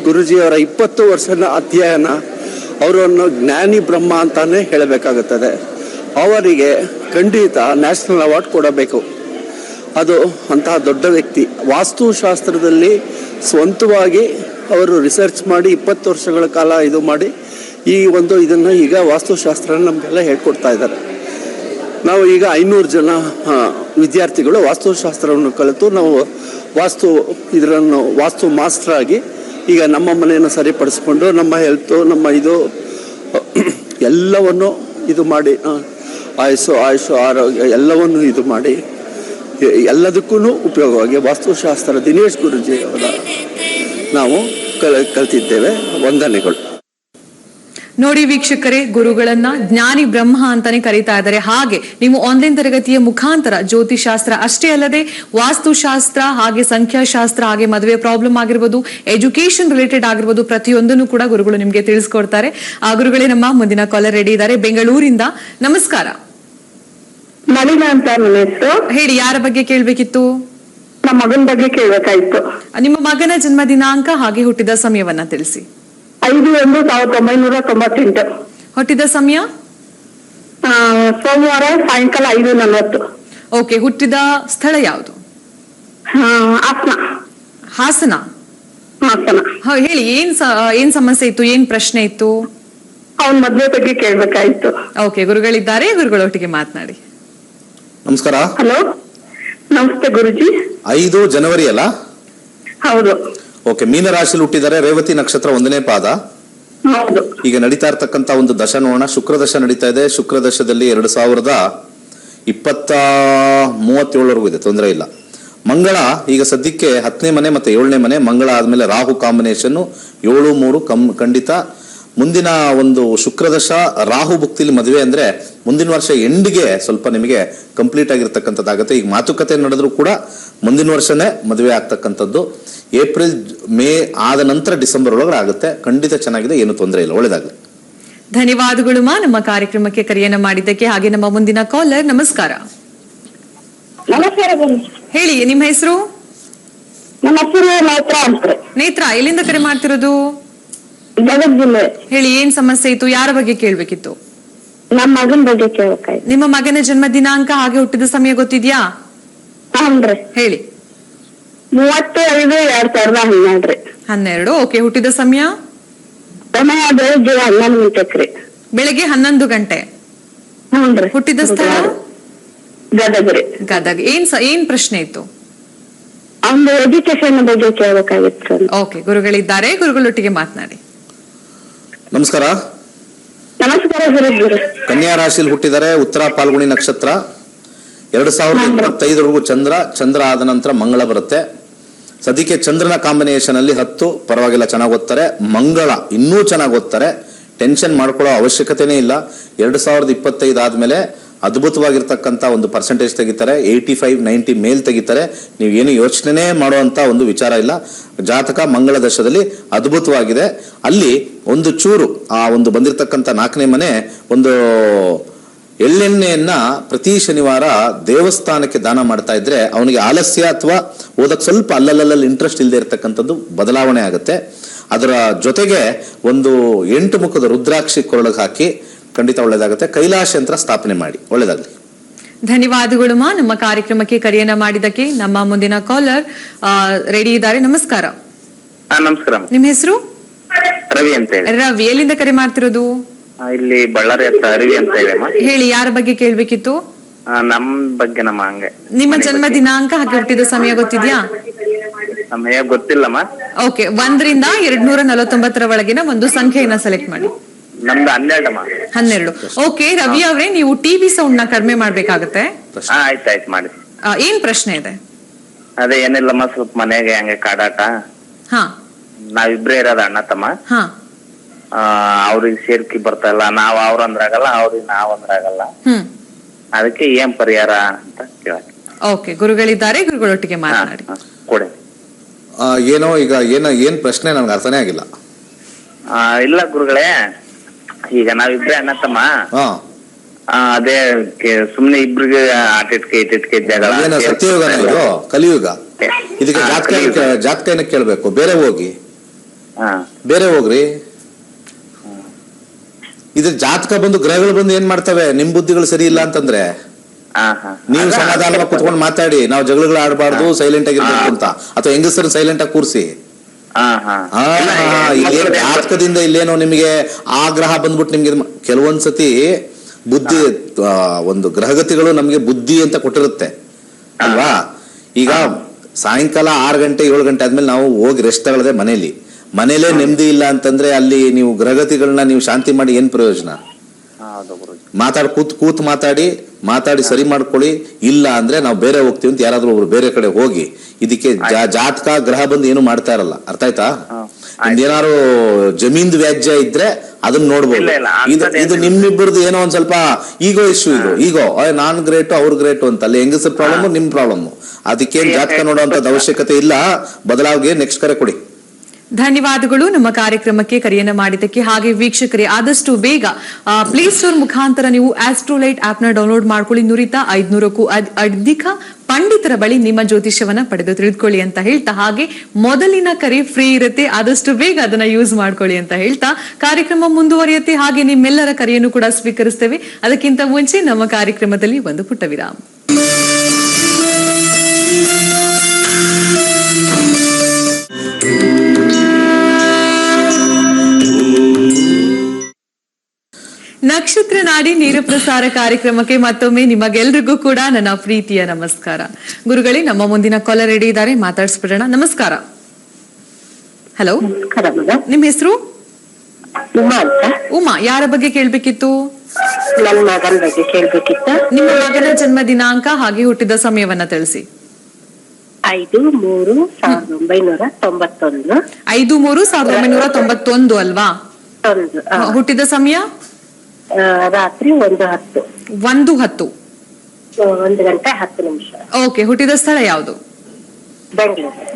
ಗುರೂಜಿಯವರ 20 ವರ್ಷದ ಅಧ್ಯಯನ ಅವರನ್ನು ಜ್ಞಾನಿ ಬ್ರಹ್ಮ ಅಂತಾನೆ ಹೇಳಬೇಕಾಗುತ್ತದೆ. ಅವರಿಗೆ ಖಂಡಿತ ನ್ಯಾಷನಲ್ ಅವಾರ್ಡ್ ಕೊಡಬೇಕು. ಅದು ಅಂತಹ ದೊಡ್ಡ ವ್ಯಕ್ತಿ. ವಾಸ್ತುಶಾಸ್ತ್ರದಲ್ಲಿ ಸ್ವಂತವಾಗಿ ಅವರು ರಿಸರ್ಚ್ ಮಾಡಿ 20 ವರ್ಷಗಳ ಕಾಲ ಇದು ಮಾಡಿ ಇದನ್ನು ಈಗ ವಾಸ್ತುಶಾಸ್ತ್ರ ನಮಗೆಲ್ಲ ಹೇಳ್ಕೊಡ್ತಾ ಇದ್ದಾರೆ. ನಾವು ಈಗ 500 ಜನ ವಿದ್ಯಾರ್ಥಿಗಳು ವಾಸ್ತುಶಾಸ್ತ್ರವನ್ನು ಕಲಿತು ನಾವು ವಾಸ್ತು ಮಾಸ್ಟರ್ ಆಗಿ ಈಗ ನಮ್ಮ ಮನೆಯನ್ನು ಸರಿಪಡಿಸ್ಕೊಂಡು ನಮ್ಮ ಹೆಲ್ತು ನಮ್ಮ ಎಲ್ಲವನ್ನು ಇದು ಮಾಡಿ ಆಯುಷು ಆರೋಗ್ಯ ಎಲ್ಲವನ್ನು ಇದು ಮಾಡಿ ಎಲ್ಲದಕ್ಕೂ ಉಪಯೋಗವಾಗಿ ವಾಸ್ತುಶಾಸ್ತ್ರ ದಿನೇಶ್ ಗುರೂಜಿ ಅವರ ನಾವು ಕಲಿತಿದ್ದೇವೆ. ವಂದನೆಗಳು. ನೋಡಿ ವೀಕ್ಷಕರೇ, ಗುರುಗಳನ್ನ ಜ್ಞಾನಿ ಬ್ರಹ್ಮ ಅಂತಾನೆ ಕರೀತಾ ಇದ್ದಾರೆ. ಹಾಗೆ ನೀವು ಆನ್ಲೈನ್ ತರಗತಿಯ ಮುಖಾಂತರ ಜ್ಯೋತಿಷಾಸ್ತ್ರ ಅಷ್ಟೇ ಅಲ್ಲದೆ ವಾಸ್ತುಶಾಸ್ತ್ರ, ಹಾಗೆ ಸಂಖ್ಯಾಶಾಸ್ತ್ರ, ಹಾಗೆ ಮದುವೆ ಪ್ರಾಬ್ಲಮ್ ಆಗಿರ್ಬೋದು, ಎಜುಕೇಶನ್ ರಿಲೇಟೆಡ್ ಆಗಿರ್ಬೋದು, ಪ್ರತಿಯೊಂದನ್ನು ಕೂಡ ಗುರುಗಳು ನಿಮ್ಗೆ ತಿಳಿಸ್ಕೊಡ್ತಾರೆ. ಆ ಗುರುಗಳೇ ನಮ್ಮ ಮುಂದಿನ ಕಾಲರ್ ರೆಡಿ ಇದ್ದಾರೆ ಬೆಂಗಳೂರಿಂದ. ನಮಸ್ಕಾರ. ಮಲಿನಾ ಅಂತ ನನ್ನ ಹೆಸರು. ಹೇಳಿ, ಯಾರ ಬಗ್ಗೆ ಕೇಳ್ಬೇಕಿತ್ತು? ನಮ್ಮ ಮಗನ ಬಗ್ಗೆ ಕೇಳ್ಬೇಕಾಯ್ತು. ನಿಮ್ಮ ಮಗನ ಜನ್ಮ ದಿನಾಂಕ ಹಾಗೆ ಹುಟ್ಟಿದ ಸಮಯವನ್ನ ತಿಳಿಸಿ. 5/1/1998. ಹುಟ್ಟಿದ ಸಮಯ ಸೋಮವಾರ ಸಾಯಂಕಾಲ 5:40. ಓಕೆ. ಹುಟ್ಟಿದ ಸ್ಥಳ ಯಾವುದು? ಹಾಸನ. ಹೇಳಿ, ಏನ್ ಸಮಸ್ಯೆ ಇತ್ತು, ಏನ್ ಪ್ರಶ್ನೆ ಇತ್ತು? ಅವನ್ ಮದ್ವೆ ಬಗ್ಗೆ ಕೇಳ್ಬೇಕಾಯ್ತು. ಓಕೆ, ಗುರುಗಳಿದ್ದಾರೆ, ಗುರುಗಳೊಟ್ಟಿಗೆ ಮಾತನಾಡಿ. ನಮಸ್ಕಾರ. ಹಲೋ, ನಮಸ್ತೆ ಗುರುಜಿ. 5 ಜನವರಿ ಅಲ್ಲ? ಹೌದು. ಓಕೆ. ಮೀನ ರಾಶಿಯಲ್ಲಿ ಹುಟ್ಟಿದ್ದಾರೆ. ರೇವತಿ ನಕ್ಷತ್ರ 1ನೇ ಪಾದ. ಹೌದು. ಈಗ ನಡೀತಾ ಇರ್ತಕ್ಕಂಥ ಒಂದು ದಶ ನೋಡೋಣ. ಶುಕ್ರ ದಶ ನಡೀತಾ ಇದೆ. ಶುಕ್ರ ದಶದಲ್ಲಿ 2037ವರೆಗೂ ಇದೆ, ತೊಂದರೆ ಇಲ್ಲ. ಮಂಗಳ ಈಗ ಸದ್ಯಕ್ಕೆ 10ನೇ ಮನೆ ಮತ್ತೆ 7ನೇ ಮನೆ. ಮಂಗಳ ಆದ್ಮೇಲೆ ರಾಹು ಕಾಂಬಿನೇಷನ್ 7-3 ಖಂಡಿತ. ಮುಂದಿನ ಒಂದು ಶುಕ್ರದಶ ರಾಹು ಭುಕ್ತಿಲಿ ಮದುವೆ ಅಂದ್ರೆ ಮುಂದಿನ ವರ್ಷ ಎಂಡ್ಗೆ ಸ್ವಲ್ಪ ನಿಮಗೆ ಕಂಪ್ಲೀಟ್ ಆಗಿರ್ತಕ್ಕಂಥದ್ದಾಗುತ್ತೆ. ಈಗ ಮಾತುಕತೆ ನಡೆದ್ರು ಕೂಡ ಮುಂದಿನ ವರ್ಷನೇ ಮದುವೆ ಆಗ್ತಕ್ಕಂಥದ್ದು. ಏಪ್ರಿಲ್ ಮೇ ಆದ ನಂತರ ಡಿಸೆಂಬರ್ ಒಳಗಡೆ ಆಗುತ್ತೆ. ಖಂಡಿತ ಚೆನ್ನಾಗಿದೆ, ಏನು ತೊಂದರೆ ಇಲ್ಲ. ಒಳ್ಳೇದಾಗಲಿ. ಧನ್ಯವಾದಗಳು ನಮ್ಮ ಕಾರ್ಯಕ್ರಮಕ್ಕೆ ಕರೆಯನ್ನ ಮಾಡಿದ್ದಕ್ಕೆ. ಹಾಗೆ ನಮ್ಮ ಮುಂದಿನ ಕಾಲರ್. ನಮಸ್ಕಾರ. ನಮಸ್ಕಾರ. ಹೇಳಿ, ನಿಮ್ಮ ಹೆಸರು? ನಮ್ಮ ಹೆಸರು ನೇತ್ರ ಅಂತ. ನೇತ್ರ, ಎಲ್ಲಿಂದ ಕರೆ ಮಾಡ್ತಿರೋದು? ಗದಗ ಜಿಲ್ಲೆ. ಹೇಳಿ, ಏನ್ ಸಮಸ್ಯೆ ಇತ್ತು, ಯಾರ ಬಗ್ಗೆ ಕೇಳ್ಬೇಕಿತ್ತು? ನಮ್ಮ ಮಗನ ಬಗ್ಗೆ ಕೇಳ್ಬೇಕಾಯ್ತು. ನಿಮ್ಮ ಮಗನ ಜನ್ಮ ದಿನಾಂಕ ಹಾಗೆ ಹುಟ್ಟಿದ ಸಮಯ ಗೊತ್ತಿದ್ಯಾ? ಹ್ಞೂನ್ರಿ. ಹೇಳಿ. 35/5/2012. 12. ಓಕೆ. ಹುಟ್ಟಿದ ಸಮಯ? ಸಮಯ ಬೆಳಿಗ್ಗೆ 11 ಗಂಟೆಕ್ರಿ. ಬೆಳಗ್ಗೆ 11 ಗಂಟೆ. ಹ್ಞೂನ್ರಿ. ಹುಟ್ಟಿದ ಸ್ಥಳ? ಗದಗ್ರಿ. ಗದಗ. ಏನ್ ಪ್ರಶ್ನೆ ಇತ್ತು? ಒಂದು ಎಜುಕೇಶನ್ ಬಗ್ಗೆ ಕೇಳ್ಬೇಕಾಗಿತ್ತು. ಓಕೆ, ಗುರುಗಳಿದ್ದಾರೆ, ಗುರುಗಳೊಟ್ಟಿಗೆ ಮಾತನಾಡಿ. ನಮಸ್ಕಾರ. ನಮಸ್ಕಾರ ಗುರು. ಕನ್ಯಾ ರಾಶಿಯಲ್ಲಿ ಹುಟ್ಟಿದ್ದಾರೆ. ಉತ್ತರ ಪಾಲ್ಗುಣಿ ನಕ್ಷತ್ರ. 2025ವರೆಗೂ ಚಂದ್ರ ಆದ ನಂತರ ಮಂಗಳ ಬರುತ್ತೆ. ಸದ್ಯಕ್ಕೆ ಚಂದ್ರನ ಕಾಂಬಿನೇಷನ್ ಅಲ್ಲಿ 10 ಪರವಾಗಿಲ್ಲ, ಚೆನ್ನಾಗಿ ಓದ್ತಾರೆ. ಮಂಗಳ ಇನ್ನೂ ಚೆನ್ನಾಗಿ ಓದ್ತಾರೆ, ಟೆನ್ಷನ್ ಮಾಡ್ಕೊಳ್ಳೋ ಅವಶ್ಯಕತೆನೇ ಇಲ್ಲ. 2025 ಆದ್ಮೇಲೆ ಅದ್ಭುತವಾಗಿರ್ತಕ್ಕಂಥ ಒಂದು ಪರ್ಸೆಂಟೇಜ್ ತೆಗಿತಾರೆ. 85-90 ಮೇಲ್ ತೆಗಿತಾರೆ. ನೀವು ಏನು ಯೋಚನೆ ಮಾಡುವಂತ ಒಂದು ವಿಚಾರ ಇಲ್ಲ. ಜಾತಕ ಮಂಗಳ ದಶದಲ್ಲಿ ಅದ್ಭುತವಾಗಿದೆ. ಅಲ್ಲಿ ಒಂದು ಚೂರು ಆ ಒಂದು ಬಂದಿರತಕ್ಕಂಥ 4ನೇ ಮನೆ ಒಂದು ಎಳ್ಳೆಣ್ಣೆಯನ್ನ ಪ್ರತಿ ಶನಿವಾರ ದೇವಸ್ಥಾನಕ್ಕೆ ದಾನ ಮಾಡ್ತಾ ಇದ್ರೆ ಅವನಿಗೆ ಆಲಸ್ಯ ಅಥವಾ ಓದಕ್ಕೆ ಸ್ವಲ್ಪ ಅಲ್ಲಲ್ಲಿ ಇಂಟ್ರೆಸ್ಟ್ ಇಲ್ಲದೆ ಇರತಕ್ಕಂಥದ್ದು ಬದಲಾವಣೆ ಆಗುತ್ತೆ. ಅದರ ಜೊತೆಗೆ ಒಂದು 8 ಮುಖದ ರುದ್ರಾಕ್ಷಿ ಕೊರಳಿಗೆ ಹಾಕಿ ಖಂಡಿತ ಒಳ್ಳೇದಾಗುತ್ತೆ. ಕೈಲಾಶ ಯಂತ್ರ ಸ್ಥಾಪನೆ ಮಾಡಿ. ಒಳ್ಳೇದಾಗ್ಲಿ. ಧನ್ಯವಾದಗಳು ಮಾ, ನಮ್ಮ ಕಾರ್ಯಕ್ರಮಕ್ಕೆ ಕರೆಯನ್ನ ಮಾಡಿದಕ್ಕೆ. ನಮ್ಮ ಮುಂದಿನ ಕಾಲರ್ ರೆಡಿ ಇದ್ದಾರೆ. ನಮಸ್ಕಾರ. ನಮಸ್ಕಾರ. ನಿಮ್ಮ ಹೆಸರು? ರವಿ ಅಂತ ಹೇಳಿ. ರವಿ, ಎಲ್ಲಿಂದ ಕರೆ ಮಾಡ್ತಿರೋದು? ಇಲ್ಲಿ ಬಳ್ಳಾರಿ ಹತ್ರ ಅರಿವಿ ಅಂತ ಹೇಳಿ. ಹೇಳಿ, ಯಾರ ಬಗ್ಗೆ ಕೇಳ್ಬೇಕಿತ್ತು? ನಮ್ ಬಗ್ಗೆ ನಮ್ಮ ಹಂಗೆ. ನಿಮ್ಮ ಜನ್ಮ ದಿನಾಂಕ ಹಾಗೆ ಹುಟ್ಟಿದ ಸಮಯ ಗೊತ್ತಿದ್ಯಾ? ಸಮಯ ಗೊತ್ತಿಲ್ಲಮ್ಮ. ಓಕೆ, 1 ರಿಂದ 249 ಒಳಗಿನ ಒಂದು ಸಂಖ್ಯೆಯನ್ನ ಸೆಲೆಕ್ಟ್ ಮಾಡಿ. ನಮ್ದು 12 12. ಓಕೆ ರವಿ ಅವರೇ, ನೀವು ಟಿವಿ ಸೌಂಡ್ ನ ಕಡಿಮೆ ಮಾಡ್ಬೇಕಾಗತ್ತೆ. ಆಯ್ತಾಯ್ತು ಮಾಡಿ. ಏನ್ ಪ್ರಶ್ನೆ ಇದೆ? ಅದೇ ಏನಿಲ್ಲಮ್ಮ, ಸ್ವಲ್ಪ ಮನೆಗೆ ಹಂಗೆ ಕಾಡಾಟ. ಹಾ, ನಾವಿಬ್ರೇ ಇರೋದ ಅಣ್ಣ ತಮ್ಮ. ಹಾ, ಅವ್ರಿಗೆ ಸೇರ್ಕಿ ಬರ್ತಾ ಇಲ್ಲ. ನಾವ್ ಅವ್ರಂದ್ರಾಗಲ್ಲ, ಅವ್ರಿಗೆ ನಾವಂದ್ರಾಗಲ್ಲ. ಅದಕ್ಕೆ ಏನ್ ಪರಿಹಾರ ಅಂತ ಕೇಳಕ್ಕೆ. ಓಕೆ, ಗುರುಗಳಿದ್ದಾರೆ, ಗುರುಗಳೊಟ್ಟಿಗೆ ಮಾತನಾಡಿ. ಕೊಡಿ. ಏನೋ ಈಗ ಏನ್ ಪ್ರಶ್ನೆ ನನ್ಗೆ ಅರ್ಥನೇ ಆಗಿಲ್ಲ. ಇಲ್ಲ ಗುರುಗಳೇ, ಈಗ ನಾವಿಬ್ರೇ ಅಣ್ಣ ತಮ್ಮ. ಅದೇ ಸುಮ್ನೆ ಇಬ್ರಿಗೆ ಆಟಿಟ್ಕೆ ಜಗಳ. ಸತ್ಯಯುಗನ ಇದು? ಕಲಿಯುಗ. ಇದಕ್ಕೆ ಜಾತಕ ಏನಕ್ಕೆ ಕೇಳ್ಬೇಕು? ಬೇರೆ ಹೋಗ್ರಿ. ಇದ್ರ ಜಾತಕ ಬಂದು ಗ್ರಹಗಳು ಬಂದು ಏನ್ ಮಾಡ್ತವೆ? ನಿಮ್ ಬುದ್ಧಿಗಳು ಸರಿ ಇಲ್ಲ ಅಂತಂದ್ರೆ ನೀವು ಸಮಾಧಾನವಾಗಿ ಕುತ್ಕೊಂಡು ಮಾತಾಡಿ. ನಾವು ಜಗಳಗಳು ಆಡಬಾರ್ದು, ಸೈಲೆಂಟ್ ಆಗಿರ್ಬೇಕು ಅಂತ. ಅಥವಾ ಹೆಂಗಸರು ಸೈಲೆಂಟ್ ಆಗಿ ಕೂರಿಸಿ. ಜಾತಕದಿಂದ ಇಲ್ಲೇನೋ ನಿಮಗೆ ಆ ಗ್ರಹ ಬಂದ್ಬಿಟ್ಟು ನಿಮ್ಗೆ ಕೆಲವೊಂದ್ಸತಿ ಬುದ್ಧಿ ಒಂದು ಗ್ರಹಗತಿಗಳು ನಮ್ಗೆ ಬುದ್ಧಿ ಅಂತ ಕೊಟ್ಟಿರುತ್ತೆ ಅಲ್ವಾ? ಈಗ ಸಾಯಂಕಾಲ 6 ಗಂಟೆ 7 ಗಂಟೆ ಆದ್ಮೇಲೆ ನಾವು ಹೋಗಿ ರೆಸ್ಟ್ ತಗೊಳ್ಳದೆ ಮನೇಲೇ ನೆಮ್ಮದಿ ಇಲ್ಲ ಅಂತಂದ್ರೆ ಅಲ್ಲಿ ನೀವು ಗ್ರಹಗತಿಗಳನ್ನ ನೀವು ಶಾಂತಿ ಮಾಡಿ ಏನ್ ಪ್ರಯೋಜನ? ಕೂತ್ ಮಾತಾಡಿ ಸರಿ ಮಾಡ್ಕೊಳ್ಳಿ. ಇಲ್ಲ ಅಂದ್ರೆ ನಾವು ಬೇರೆ ಹೋಗ್ತೀವಿ ಅಂತ ಯಾರಾದ್ರೂ ಒಬ್ರು ಬೇರೆ ಕಡೆ ಹೋಗಿ. ಇದಕ್ಕೆ ಜಾತಕ ಗ್ರಹ ಬಂದು ಏನು ಮಾಡ್ತಾ ಇರಲ್ಲ. ಅರ್ಥ ಆಯ್ತಾ? ಏನಾದ್ರು ಜಮೀನ್ ವ್ಯಾಜ್ಯ ಇದ್ರೆ ಅದನ್ನ ನೋಡ್ಬೋದು. ಇದು ನಿಮ್ಮಿಬ್ಬರದು ಏನೋ ಒಂದ್ ಸ್ವಲ್ಪ ಈಗೋ ಇಶ್ಯೂ. ಈಗೋ ನಾನ್ ಗ್ರೇಟು ಅವ್ರ ಗ್ರೇಟು ಅಂತ. ಅಲ್ಲಿ ಹೆಂಗಸರ್ ಪ್ರಾಬ್ಲಮ್, ನಿಮ್ ಪ್ರಾಬ್ಲಮ್. ಅದಕ್ಕೇನ್ ಜಾತಕ ನೋಡುವಂತದ್ದು ಅವಶ್ಯಕತೆ ಇಲ್ಲ. ಬದಲಾವಣೆ ನೆಕ್ಸ್ಟ್ ಕರೆ ಕೊಡಿ. ಧನ್ಯವಾದಗಳು ನಮ್ಮ ಕಾರ್ಯಕ್ರಮಕ್ಕೆ ಕರೆಯನ್ನ ಮಾಡಿದ್ದಕ್ಕೆ. ಹಾಗೆ ವೀಕ್ಷಕರೇ, ಆದಷ್ಟು ಬೇಗ ಪ್ಲೇ ಸ್ಟೋರ್ ಮುಖಾಂತರ ನೀವು ಆಸ್ಟ್ರೋಲೈಟ್ ಆಪ್ ನ ಡೌನ್ಲೋಡ್ ಮಾಡ್ಕೊಳ್ಳಿ. 500ಕ್ಕೂ ಅಧಿಕ ಪಂಡಿತರ ಬಳಿ ನಿಮ್ಮ ಜ್ಯೋತಿಷ್ಯವನ್ನ ಪಡೆದು ತಿಳಿದುಕೊಳ್ಳಿ ಅಂತ ಹೇಳ್ತಾ, ಹಾಗೆ ಮೊದಲಿನ ಕರೆ ಫ್ರೀ ಇರುತ್ತೆ, ಆದಷ್ಟು ಬೇಗ ಅದನ್ನ ಯೂಸ್ ಮಾಡ್ಕೊಳ್ಳಿ ಅಂತ ಹೇಳ್ತಾ ಕಾರ್ಯಕ್ರಮ ಮುಂದುವರಿಯುತ್ತೆ. ಹಾಗೆ ನಿಮ್ಮೆಲ್ಲರ ಕರೆಯನ್ನು ಕೂಡ ಸ್ವೀಕರಿಸ್ತೇವೆ. ಅದಕ್ಕಿಂತ ಮುಂಚೆ ನಮ್ಮ ಕಾರ್ಯಕ್ರಮದಲ್ಲಿ ಒಂದು ಪುಟ್ಟ ವಿರಾಮ. ನಕ್ಷತ್ರ ನಾಡಿ ನೇರ ಪ್ರಸಾರ ಕಾರ್ಯಕ್ರಮಕ್ಕೆ ಮತ್ತೊಮ್ಮೆ ನಿಮಗೆಲ್ರಿಗೂ ಕೂಡ ನನ್ನ ಪ್ರೀತಿಯ ನಮಸ್ಕಾರ. ಗುರುಗಳೇ, ನಮ್ಮ ಮುಂದಿನ ಕಾಲರ್ ರೆಡಿ ಇದ್ದಾರೆ, ಮಾತಾಡಿಸ್ಬಿಡೋಣ. ನಮಸ್ಕಾರ. ಹಲೋ, ನಿಮ್ಮ ಹೆಸರು? ಉಮಾ. ಯಾರ ಬಗ್ಗೆ ಕೇಳ್ಬೇಕಿತ್ತು? ನನ್ನ ಮಗನ ಬಗ್ಗೆ ಕೇಳ್ಬೇಕಿತ್ತು. ನಿಮ್ಮ ಮಗನ ಜನ್ಮ ದಿನಾಂಕ ಹಾಗೆ ಹುಟ್ಟಿದ ಸಮಯವನ್ನ ತಿಳಿಸಿ. 5/3/1991. 5/3/1991 ಅಲ್ವಾ? ಹುಟ್ಟಿದ ಸಮಯ ರಾತ್ರಿ 1:10. 1:10. 1:10. ಓಕೆ, ಹುಟ್ಟಿದ ಸ್ಥಳ ಯಾವುದು?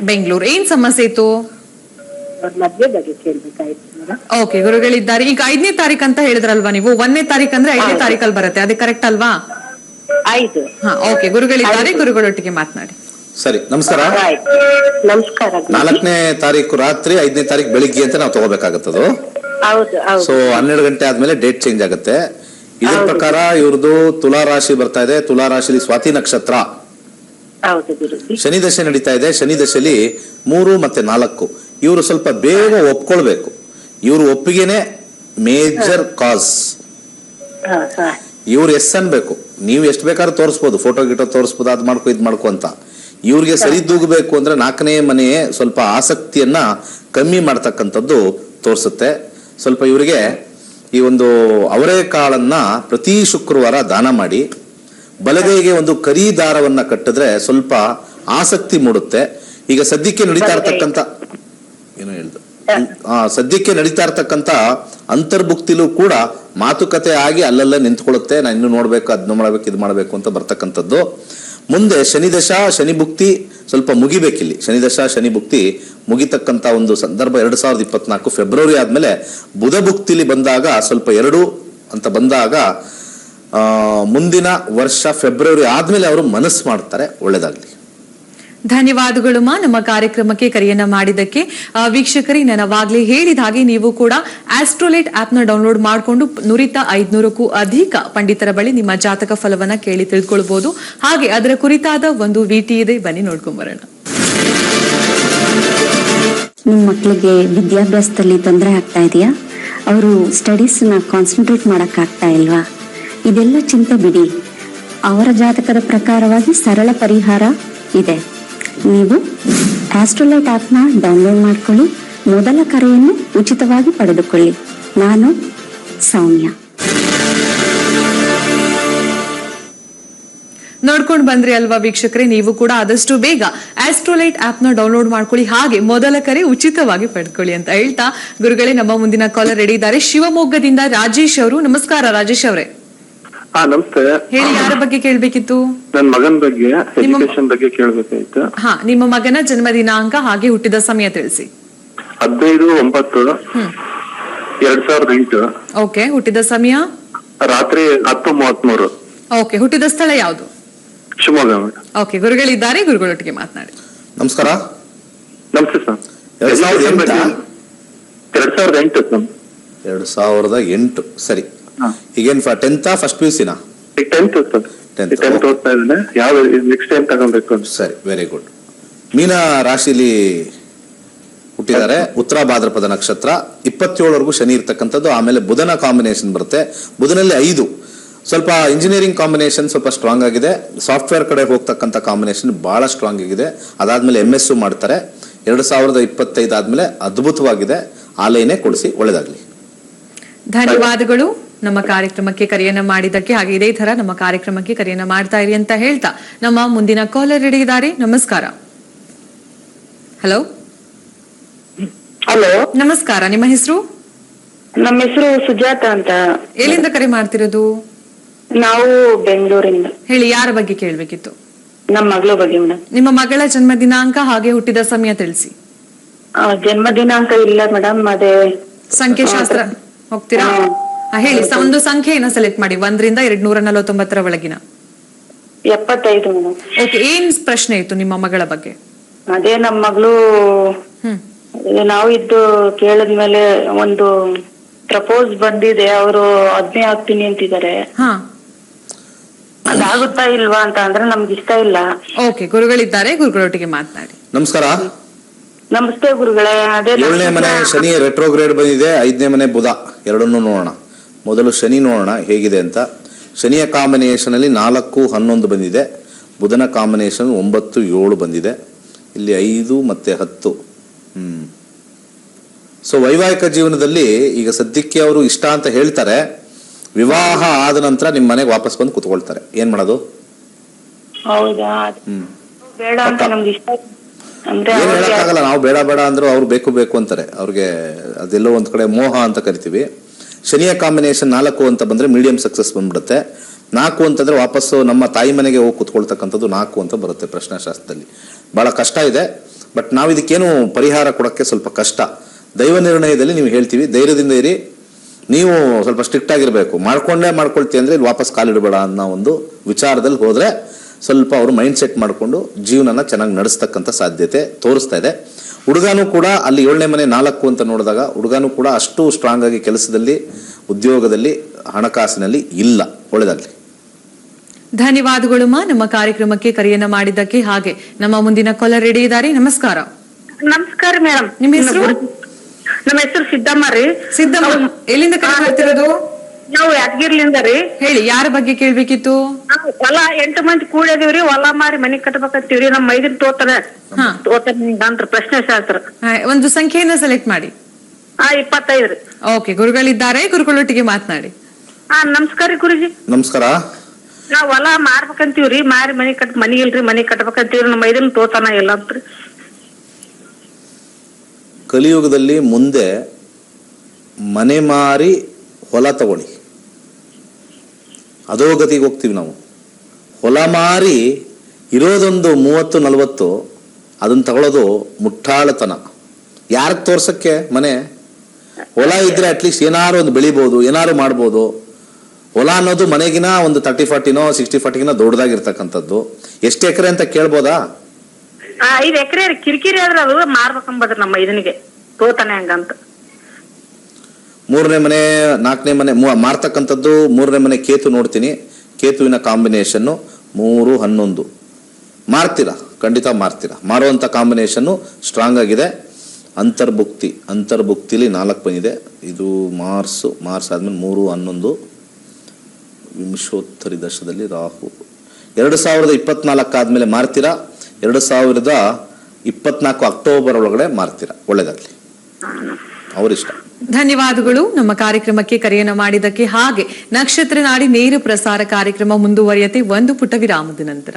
ಬೆಂಗಳೂರು. ಏನ್ ಸಮಸ್ಯೆ ಇತ್ತು? ಮದ್ವೆ ಬಗ್ಗೆ ಕೇಳ್ಬೇಕಾಯ್ತು. ಓಕೆ, ಗುರುಗಳಿದ್ದಾರೆ. ಈಗ 5ನೇ ತಾರೀಕು ಅಂತ ಹೇಳಿದ್ರಲ್ವಾ ನೀವು? 1ನೇ ತಾರೀಕು ಅಂದ್ರೆ 5ನೇ ತಾರೀಕಲ್ಲಿ ಬರುತ್ತೆ, ಅದೇ ಕರೆಕ್ಟ್ ಅಲ್ವಾ? 5. ಓಕೆ, ಗುರುಗಳಿದ್ದಾರೆ, ಗುರುಗಳೊಟ್ಟಿಗೆ ಮಾತನಾಡಿ. ಸರಿ, ನಮಸ್ಕಾರ. ನಮಸ್ಕಾರ. 4ನೇ ತಾರೀಕು ರಾತ್ರಿ 5ನೇ ತಾರೀಕು ಬೆಳಿಗ್ಗೆ ಅಂತ ನಾವು ತಗೋಬೇಕಾಗತ್ತದು. ಸೊ 12 ಗಂಟೆ ಆದ್ಮೇಲೆ ಡೇಟ್ ಚೇಂಜ್ ಆಗುತ್ತೆ. ಇದ್ರ ಪ್ರಕಾರ ಇವ್ರದ್ದು ತುಲಾ ರಾಶಿ ಬರ್ತಾ ಇದೆ. ತುಲಾ ರಾಶಿಲಿ ಸ್ವಾತಿ ನಕ್ಷತ್ರ. ಶನಿ ದಶೆ ನಡೀತಾ ಇದೆ. ಶನಿ ದಶೆಯಲ್ಲಿ 3 ಮತ್ತೆ 4. ಇವರು ಸ್ವಲ್ಪ ಬೇಗ ಒಪ್ಕೊಳ್ಬೇಕು. ಇವ್ರ ಒಪ್ಪಿಗೆನೆ ಮೇಜರ್ ಕಾಸ್. ಇವ್ರು ಎಸ್ ಅನ್ಬೇಕು. ನೀವು ಎಷ್ಟು ಬೇಕಾದ್ರೂ ತೋರಿಸ್ಬೋದು, ಫೋಟೋ ಗಿಟೋ ತೋರಿಸ್ಬೋದು, ಅದ್ ಮಾಡ್ಕೊ ಇದ್ ಮಾಡ್ಕೊ ಅಂತ. ಇವ್ರಿಗೆ ಸರಿ ದೂಗಬೇಕು ಅಂದ್ರೆ 4ನೇ ಮನೆ ಸ್ವಲ್ಪ ಆಸಕ್ತಿಯನ್ನ ಕಮ್ಮಿ ಮಾಡ್ತಕ್ಕಂಥದ್ದು ತೋರಿಸುತ್ತೆ. ಸ್ವಲ್ಪ ಇವರಿಗೆ ಈ ಒಂದು ಅವರೆಕಾಳನ್ನ ಪ್ರತಿ ಶುಕ್ರವಾರ ದಾನ ಮಾಡಿ ಬಲಗೈಗೆ ಒಂದು ಕರಿ ದಾರವನ್ನ ಕಟ್ಟಿದ್ರೆ ಸ್ವಲ್ಪ ಆಸಕ್ತಿ ಮೂಡುತ್ತೆ. ಈಗ ಸದ್ಯಕ್ಕೆ ನಡೀತಾ ಇರ್ತಕ್ಕಂಥ ಏನೋ ಹೇಳ್ದು ಸದ್ಯಕ್ಕೆ ನಡೀತಾ ಇರ್ತಕ್ಕಂಥ ಅಂತರ್ಭುಕ್ತಿಲೂ ಕೂಡ ಮಾತುಕತೆ ಆಗಿ ಅಲ್ಲೆಲ್ಲ ನಿಂತ್ಕೊಳ್ಳುತ್ತೆ. ನಾನು ಇನ್ನು ನೋಡ್ಬೇಕು, ಅದನ್ನ ಮಾಡ್ಬೇಕು, ಇದು ಮಾಡ್ಬೇಕು ಅಂತ ಬರ್ತಕ್ಕಂಥದ್ದು. ಮುಂದೆ ಶನಿದಶ ಶನಿ ಭುಕ್ತಿ ಸ್ವಲ್ಪ ಮುಗಿಬೇಕಿಲ್ಲಿ. ಶನಿದಶ ಶನಿ ಭುಕ್ತಿ ಮುಗಿತಕ್ಕಂಥ ಒಂದು ಸಂದರ್ಭ 2024 ಫೆಬ್ರವರಿ ಆದ್ಮೇಲೆ ಬುಧ ಭುಕ್ತಿಲಿ ಬಂದಾಗ ಸ್ವಲ್ಪ 2 ಅಂತ ಬಂದಾಗ ಮುಂದಿನ ವರ್ಷ ಫೆಬ್ರವರಿ ಆದ್ಮೇಲೆ ಅವರು ಮನಸ್ಸು ಮಾಡ್ತಾರೆ. ಒಳ್ಳೇದಾಗ್ಲಿ. ಧನ್ಯವಾದಗಳು ನಮ್ಮ ಕಾರ್ಯಕ್ರಮಕ್ಕೆ ಕರೆಯನ್ನ ಮಾಡಿದ್ದಕ್ಕೆ. ವೀಕ್ಷಕರಿಗೆ ನಾನು ಅವಾಗಲೇ ಹೇಳಿದ ಹಾಗೆ ನೀವು ಕೂಡ ಆಸ್ಟ್ರೋಲೈಟ್ ಆಪ್ ನ ಡೌನ್ಲೋಡ್ ಮಾಡಿಕೊಂಡು 500ಕ್ಕೂ ಅಧಿಕ ಪಂಡಿತರ ಬಳಿ ನಿಮ್ಮ ಜಾತಕ ಫಲವನ್ನ ಕೇಳಿ ತಿಳ್ಕೊಳ್ಬಹುದು. ಹಾಗೆ ಅದರ ಕುರಿತಾದ ಒಂದು ವಿಟಿ ಇದೆ, ಬನ್ನಿ ನೋಡ್ಕೊಂಡ್ ಬರೋಣ. ನಿಮ್ಮ ಮಕ್ಕಳಿಗೆ ವಿದ್ಯಾಭ್ಯಾಸದಲ್ಲಿ ತೊಂದರೆ ಆಗ್ತಾ ಇದೆಯಾ? ಅವರು ಸ್ಟಡೀಸ್ನ ಕಾನ್ಸಂಟ್ರೇಟ್ ಮಾಡೋಕ್ಕಾಗ್ತಾ ಇಲ್ವಾ? ಇದೆಲ್ಲ ಚಿಂತೆ ಬಿಡಿ. ಅವರ ಜಾತಕದ ಪ್ರಕಾರವಾಗಿ ಸರಳ ಪರಿಹಾರ ಇದೆ. ನೀವು ಆಸ್ಟ್ರೋಲೈಟ್ ಆಪ್ನ ಡೌನ್ಲೋಡ್ ಮಾಡ್ಕೊಳ್ಳಿ. ಮೊದಲ ಕರೆಯನ್ನು ಉಚಿತವಾಗಿ ಪಡೆದುಕೊಳ್ಳಿ. ನಾನು ಸೌಮ್ಯ. ನೋಡ್ಕೊಂಡು ಬಂದ್ರಿ ಅಲ್ವಾ ವೀಕ್ಷಕರೇ? ನೀವು ಕೂಡ ಆದಷ್ಟು ಬೇಗ ಆಸ್ಟ್ರೋಲೈಟ್ ಆಪ್ ನ ಡೌನ್ಲೋಡ್ ಮಾಡ್ಕೊಳ್ಳಿ, ಹಾಗೆ ಮೊದಲ ಕರೆ ಉಚಿತವಾಗಿ ಪಡ್ಕೊಳ್ಳಿ ಅಂತ ಹೇಳ್ತಾ, ಗುರುಗಳೇ ನಮ್ಮ ಮುಂದಿನ ಕಾಲರ್ ರೆಡಿ ಇದ್ದಾರೆ. ಶಿವಮೊಗ್ಗದಿಂದ ರಾಜೇಶ್ ಅವರು. ನಮಸ್ಕಾರ ರಾಜೇಶ್ ಅವರೇ. ನಮಸ್ತೆ. ಹೇಳಿ, ಯಾರ ಬಗ್ಗೆ ಕೇಳ್ಬೇಕಿತ್ತು? ನನ್ನ ಮಗನ ಬಗ್ಗೆ, ಎಜುಕೇಶನ್ ಬಗ್ಗೆ ಕೇಳ್ಬೇಕಾಯ್ತು. ನಿಮ್ಮ ಮಗನ ಜನ್ಮ ದಿನಾಂಕ ಹಾಗೆ ಹುಟ್ಟಿದ ಸಮಯ ತಿಳಿಸಿ. 15/9/2008. ಓಕೆ. ಹುಟ್ಟಿದ ಸಮಯ ರಾತ್ರಿ 10:33. ಓಕೆ. ಹುಟ್ಟಿದ ಸ್ಥಳ ಯಾವುದು? ಶಿವಮೊಗ್ಗ. ಓಕೆ, ಗುರುಗಳಿದ್ದಾರೆ, ಗುರುಗಳೊಟ್ಟಿಗೆ ಮಾತನಾಡಿ. ನಮಸ್ಕಾರ. ನಮಸ್ತೆ ಸರ್. 2008. ಸರಿ. ಈಗೇನ್ 10th ಫಸ್ಟ್ PUC ನಾ? 10th sir. 10th ಓದ್ತಾ ಇದ್ದಾನೆ. ಯಾವ ನೆಕ್ಸ್ಟ್ ಟೈಮ್ ತಗೊಳ್ಬೇಕು? ಸರಿ, ವೆರಿ ಗುಡ್. ಮೀನ ರಾಶಿಲಿ ಹುಟ್ಟಿದ್ದಾರೆ. ಉತ್ತರ ಭಾದ್ರಪದ ನಕ್ಷತ್ರ. 27ವರೆಗೂ ಶನಿ ಇರ್ತಕ್ಕಂಥದ್ದು. ಆಮೇಲೆ ಬುಧನ ಕಾಂಬಿನೇಷನ್ ಬರುತ್ತೆ. ಬುಧನಲ್ಲಿ 5. ಸ್ವಲ್ಪ ಇಂಜಿನಿಯರಿಂಗ್ ಕಾಂಬಿನೇಷನ್ ಸ್ವಲ್ಪ ಸ್ಟ್ರಾಂಗ್ ಆಗಿದೆ. ಸಾಫ್ಟ್ವೇರ್ ಕಡೆ ಹೋಗ್ತಕ್ಕಂಥ ಕಾಂಬಿನೇಷನ್ ಬಹಳ ಸ್ಟ್ರಾಂಗ್ ಆಗಿದೆ. ಅದಾದ್ಮೇಲೆ MS ಮಾಡ್ತಾರೆ. 2025 ಆದ್ಮೇಲೆ ಅದ್ಭುತವಾಗಿದೆ. ಆ ಲೈನೇ ಕೊಡಿಸಿ. ಒಳ್ಳೇದಾಗ್ಲಿ. ಧನ್ಯವಾದಗಳು ನಮ್ಮ ಕಾರ್ಯಕ್ರಮಕ್ಕೆ ಕರೆಯನ್ನ ಮಾಡಿದ್ದಕ್ಕೆ. ಹಾಗೆ ಇದೇ ತರ ನಮ್ಮ ಕಾರ್ಯಕ್ರಮಕ್ಕೆ ಕರೆಯನ್ನ ಮಾಡ್ತಾ ಇರಿ ಅಂತ ಹೇಳ್ತಾ, ನಮ್ಮ ಮುಂದಿನ ಕಾಲರ್ ರೆಡಿ ಇದ್ದಾರೆ. ನಮಸ್ಕಾರ. ಹಲೋ. ಹಲೋ, ನಮಸ್ಕಾರ. ನಿಮ್ಮ ಹೆಸರು? ನಮ್ಮ ಹೆಸರು ಸುಜಾತ ಅಂತ. ಎಲ್ಲಿಂದ ಕರೆ ಮಾಡ್ತಿರೋದು? ನಾವು ಬೆಂಗಳೂರಿಂದ. ಹೇಳಿ, ಯಾರ ಬಗ್ಗೆ ಕೇಳ್ಬೇಕಿತ್ತು? ನಮ್ಮ ಮಗಳ ಬಗ್ಗೆ ಮೇಡಮ್. ನಿಮ್ಮ ಮಗಳ ಜನ್ಮ ದಿನಾಂಕ ಹಾಗೆ ಹುಟ್ಟಿದ ಸಮಯ ತಿಳಿಸಿ. ಜನ್ಮ ದಿನಾಂಕ ಇಲ್ಲ ಮೇಡಮ್, ಅದೇ ಸಂಖ್ಯಾಶಾಸ್ತ್ರ ಹೋಗ್ತೀರಾ? ಹೇಳಿ, ಒಂದು ಸಂಖ್ಯೆಯನ್ನ ಸೆಲೆಕ್ಟ್ ಮಾಡಿ, 1ರಿಂದ 249 ಒಳಗಿನ. 75 ಮೇಡಮ್. ಓಕೆ. ಏನ್ ಪ್ರಶ್ನೆ ಇತ್ತು ನಿಮ್ಮ ಮಗಳ ಬಗ್ಗೆ? ಅದೇ ನಮ್ಮ ಮಗಳು ನಾವು ಇದ್ದು ಕೇಳಿದ್ಮೇಲೆ ಒಂದು ಪ್ರಪೋಸ್ ಬಂದಿದೆ. ಅವರು 15 ಆಗ್ತೀನಿ ಅಂತಿದ್ದಾರೆ. ಅದಾಗುತ್ತಾ ಇಲ್ವಾ ಅಂತ ಅಂದ್ರೆ ನಮ್ಗೆ ಇಷ್ಟ ಇಲ್ಲ. ಓಕೆ, ಗುರುಗಳಿದ್ದಾರೆ, ಗುರುಗಳೊಟ್ಟಿಗೆ ಮಾತನಾಡಿ. ನಮಸ್ಕಾರ. ನಮಸ್ತೆ ಗುರುಗಳೇ. ಅದೇ 7ನೇ ಮನೆ ಶನಿ ರೆಟ್ರೋಗ್ರೇಡ್ ಬಂದಿದೆ. 5ನೇ ಮನೆ ಬುಧ. ಎರಡನ್ನೂ ನೋಡೋಣ. ಮೊದಲು ಶನಿ ನೋಡೋಣ ಹೇಗಿದೆ ಅಂತ. ಶನಿಯ ಕಾಂಬಿನೇಷನ್ ಅಲ್ಲಿ 4, 11 ಬಂದಿದೆ. ಬುಧನ ಕಾಂಬಿನೇಷನ್ 9, 7 ಬಂದಿದೆ. ಇಲ್ಲಿ 5 ಮತ್ತೆ 10. ಸೊ ವೈವಾಹಿಕ ಜೀವನದಲ್ಲಿ ಈಗ ಸದ್ಯಕ್ಕೆ ಅವರು ಇಷ್ಟ ಅಂತ ಹೇಳ್ತಾರೆ. ವಿವಾಹ ಆದ ನಂತರ ನಿಮ್ಮ ಮನೆಗೆ ವಾಪಸ್ ಬಂದು ಕುತ್ಕೊಳ್ತಾರೆ. ಏನ್ ಮಾಡೋದು? ಹೌದಾ? ಬೇಡ ಅಂತ ನಮ್ಗೆ ಇಷ್ಟ ಅಂದ್ರೆ ಏನ್ ಹೇಳಕ್ಕಾಗಲ್ಲ. ನಾವು ಬೇಡ ಬೇಡ ಅಂದ್ರು ಅವ್ರು ಬೇಕು ಬೇಕು ಅಂತಾರೆ. ಅವ್ರಿಗೆ ಅದೆಲ್ಲೋ ಒಂದ್ ಕಡೆ ಮೋಹ ಅಂತ ಕರಿತೀವಿ. ಶನಿಯ ಕಾಂಬಿನೇಷನ್ 4 ಅಂತ ಬಂದ್ರೆ ಮೀಡಿಯಂ ಸಕ್ಸಸ್ ಬಂದ್ಬಿಡುತ್ತೆ. 4 ಅಂತಂದ್ರೆ ವಾಪಸ್ಸು ನಮ್ಮ ತಾಯಿ ಮನೆಗೆ ಹೋಗಿ ಕುತ್ಕೊಳ್ತಕ್ಕಂಥದ್ದು 4 ಅಂತ ಬರುತ್ತೆ ಪ್ರಶ್ನಾಶಾಸ್ತ್ರದಲ್ಲಿ. ಬಹಳ ಕಷ್ಟ ಇದೆ. ಬಟ್ ನಾವು ಇದಕ್ಕೇನು ಪರಿಹಾರ ಕೊಡಕ್ಕೆ ಸ್ವಲ್ಪ ಕಷ್ಟ. ದೈವ ನಿರ್ಣಯದಲ್ಲಿ ನೀವು ಹೇಳ್ತೀವಿ, ಧೈರ್ಯದಿಂದ ಇರಿ, ನೀವು ಸ್ವಲ್ಪ ಸ್ಟ್ರಿಕ್ಟ್ ಆಗಿರ್ಬೇಕು. ಮಾಡ್ಕೊಳ್ತೀವಿ ಅಂದ್ರೆ ಇಲ್ಲಿ ವಾಪಸ್ ಕಾಲಿಡಬೇಡ ಅನ್ನೋ ಒಂದು ವಿಚಾರದಲ್ಲಿ ಹೋದ್ರೆ ಸ್ವಲ್ಪ ಅವರು ಮೈಂಡ್ ಸೆಟ್ ಮಾಡಿಕೊಂಡು ಜೀವನನ ಚೆನ್ನಾಗಿ ನಡೆಸ್ತಕ್ಕಂಥ ಸಾಧ್ಯತೆ ತೋರಿಸ್ತಾ ಇದೆ. ಹುಡುಗನೂ ಕೂಡ ಅಲ್ಲಿ 7ನೇ ಮನೆ 4 ಅಂತ ನೋಡಿದಾಗ ಹುಡುಗನೂ ಕೂಡ ಅಷ್ಟು ಸ್ಟ್ರಾಂಗ್ ಆಗಿ ಕೆಲಸದಲ್ಲಿ, ಉದ್ಯೋಗದಲ್ಲಿ, ಹಣಕಾಸಿನಲ್ಲಿ ಇಲ್ಲ. ಒಳ್ಳೆದಾಗ್ಲಿ. ಧನ್ಯವಾದಗಳು ನಮ್ಮ ಕಾರ್ಯಕ್ರಮಕ್ಕೆ ಕರೆಯನ್ನ ಮಾಡಿದ್ದಕ್ಕೆ. ಹಾಗೆ ನಮ್ಮ ಮುಂದಿನ ಕಾಲರ್ ರೆಡಿ ಇದ್ದಾರೆ. ನಮಸ್ಕಾರ. ನಮಸ್ಕಾರ ಮೇಡಮ್. ನಿಮ್ಮ ಹೆಸರು? ನಮ್ಮ ಹೆಸರು ಸಿದ್ದಮ್ಮ ರೀ. ಸಿದ್ದಮ್ಮ, ಎಲ್ಲಿಂದ ಕರೆ ಮಾಡ್ತಿರೋದು? ನಾವು ಯಾದಗಿರಿಲಿಂದ ರೀ. ಹೇಳಿ, ಯಾರ ಬಗ್ಗೆ ಕೇಳ್ಬೇಕಿತ್ತು? ಹೊಲ 8 ಮಂದಿ ಕೂಡಿದೀವ್ರಿ. ಹೊಲ ಮಾರಿ ಮನಿ ಕಟ್ಬೇಕಂತೀವ್ರಿ. ನಮ್ಮ ಮೈದಿನ ತೋತಾರ ಪ್ರಶ್ನೆ ಶಾಸ್ತ್ರ. ಒಂದು ಸಂಖ್ಯೆಯನ್ನ ಸೆಲೆಕ್ಟ್ ಮಾಡಿ. 25 ರೀ. ಓಕೆ, ಗುರುಗಳಿದ್ದಾರೆ, ಗುರುಗಳೊಟ್ಟಿಗೆ ಮಾತನಾಡಿ. ನಮಸ್ಕಾರ ರೀ ಗುರುಜಿ. ನಮಸ್ಕಾರ. ನಾವ್ ಹೊಲ ಮಾರ್ಬೇಕಂತೀವ್ರಿ. ಮಾರಿ ಮನಿ ಇಲ್ರಿ, ಮನಿ ಕಟ್ಬೇಕಂತೀವ್ರಿ. ನಮ್ಮ ಮೈದಿನ ತೋತಾನ ಇಲ್ಲ ಅಂತ್ರಿ. ಕಲಿಯುಗದಲ್ಲಿ ಮುಂದೆ ಮನೆ ಮಾರಿ ಹೊಲ ತಗೊಳ್ಳಿ, ಅಧೋಗತಿಗೆ ಹೋಗ್ತೀವಿ ನಾವು. ಹೊಲ ಮಾರಿ ಇರೋದೊಂದು 30-40, ಅದನ್ನ ತಗೊಳ್ಳೋದು ಮುಟ್ಟಾಳತನ. ಯಾರಿಗೆ ತೋರ್ಸಕ್ಕೆ ಮನೆ? ಹೊಲ ಇದ್ರೆ ಅಟ್ಲೀಸ್ಟ್ ಏನಾರು ಒಂದು ಬೆಳಿಬೋದು, ಏನಾರು ಮಾಡ್ಬೋದು. ಹೊಲ ಅನ್ನೋದು ಮನೆಗಿನ ಒಂದು 30-40ನೋ 60-40ಗಿನ ದೊಡ್ಡದಾಗಿರ್ತಕ್ಕಂಥದ್ದು. ಎಷ್ಟು ಎಕರೆ ಅಂತ ಕೇಳ್ಬೋದಾ? 5 ಎಕರೆ ಕಿರಿಕಿರಿ ಆದ್ರೆ ಅದು ಮಾರ್ಬೇಕಂಬದ್ರಿ ನಮ್ಮ ಇದನಿಗೆ ತೋತಾನೆ ಹಂಗಂತ. 3ನೇ ಮನೆ 4ನೇ ಮನೆ ಮಾರ್ತಕ್ಕಂಥದ್ದು. 3ನೇ ಮನೆ ಕೇತು ನೋಡ್ತೀನಿ, ಕೇತುವಿನ ಕಾಂಬಿನೇಷನ್ನು 3-11 ಮಾರ್ತೀರಾ, ಖಂಡಿತ ಮಾರ್ತೀರಾ. ಮಾರುವಂಥ ಕಾಂಬಿನೇಷನ್ನು ಸ್ಟ್ರಾಂಗ್ ಆಗಿದೆ. ಅಂತರ್ಭುಕ್ತಿಲಿ 4 ಬಂದಿದೆ. ಇದು ಮಾರ್ಸ್ ಆದ್ಮೇಲೆ 3-11 ವಿಂಶೋತ್ತರಿ ದಶದಲ್ಲಿ ರಾಹು. 2024 ಆದ್ಮೇಲೆ ಮಾರ್ತೀರಾ, 2024 ಅಕ್ಟೋಬರ್ ಒಳಗಡೆ ಮಾರ್ತೀರಾ. ಒಳ್ಳೇದಾಗ್ಲಿ, ಅವರಿಷ್ಟ. ಧನ್ಯವಾದಗಳು ನಮ್ಮ ಕಾರ್ಯಕ್ರಮಕ್ಕೆ ಕರೆಯನ್ನ ಮಾಡಿದ್ದಕ್ಕೆ. ಹಾಗೆ ನಕ್ಷತ್ರ ನಾಡಿ ನೇರ ಪ್ರಸಾರ ಕಾರ್ಯಕ್ರಮ ಮುಂದುವರಿಯತೆ ಒಂದು ಪುಟ್ಟ ವಿರಾಮದ ನಂತರ.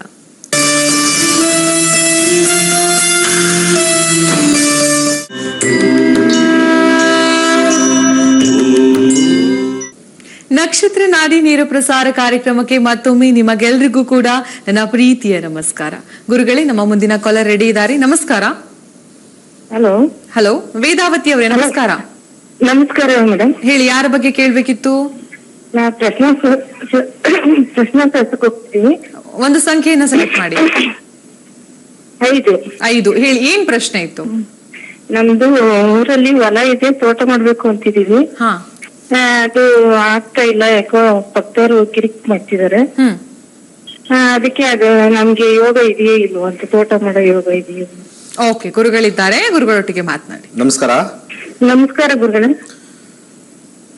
ನಕ್ಷತ್ರ ನಾಡಿ ನೇರ ಪ್ರಸಾರ ಕಾರ್ಯಕ್ರಮಕ್ಕೆ ಮತ್ತೊಮ್ಮೆ ನಿಮಗೆಲ್ರಿಗೂ ಕೂಡ ನನ್ನ ಪ್ರೀತಿಯ ನಮಸ್ಕಾರ. ಗುರುಗಳೇ, ನಮ್ಮ ಮುಂದಿನ ಕಾಲರ್ ರೆಡಿ ಇದ್ದಾರೆ. ನಮಸ್ಕಾರ. ಹಲೋ, ವೇದಾವತಿ ಅವರೇ ನಮಸ್ಕಾರ. ನಮಸ್ಕಾರ ಮೇಡಮ್. ಹೇಳಿ, ಯಾರ ಬಗ್ಗೆ ಕೇಳ್ಬೇಕಿತ್ತು? ಹೋಗ್ತೀವಿ. ಒಂದು ಸಂಖ್ಯೆಯನ್ನ ಸೆಲೆಕ್ಟ್ ಮಾಡಿ. 5. ಹೇಳಿ, ಏನ್ ಪ್ರಶ್ನೆ ಇತ್ತು? ನಮ್ದು ಊರಲ್ಲಿ ಹೊಲ ಇದೆ, ತೋಟ ಮಾಡ್ಬೇಕು ಅಂತಿದೀವಿ. ಅದು ಆಗ್ತಾ ಇಲ್ಲ, ಯಾಕೋ ಪಕ್ಕದವರು ಕಿರಿಕ್ ಮಾಡ್ತಿದಾರೆ. ಅದಕ್ಕೆ ಅದು ನಮ್ಗೆ ಯೋಗ ಇದೆಯೇ ಇಲ್ವೋ ಅಂತ, ತೋಟ ಮಾಡೋ ಯೋಗ ಇದೆಯೋ? ಓಕೆ, ಗುರುಗಳಿದ್ದಾರೆ, ಗುರುಗಳೊಟ್ಟಿಗೆ ಮಾತನಾಡಿ. ನಮಸ್ಕಾರ. ನಮಸ್ಕಾರ ಗುರುಗಳೇ.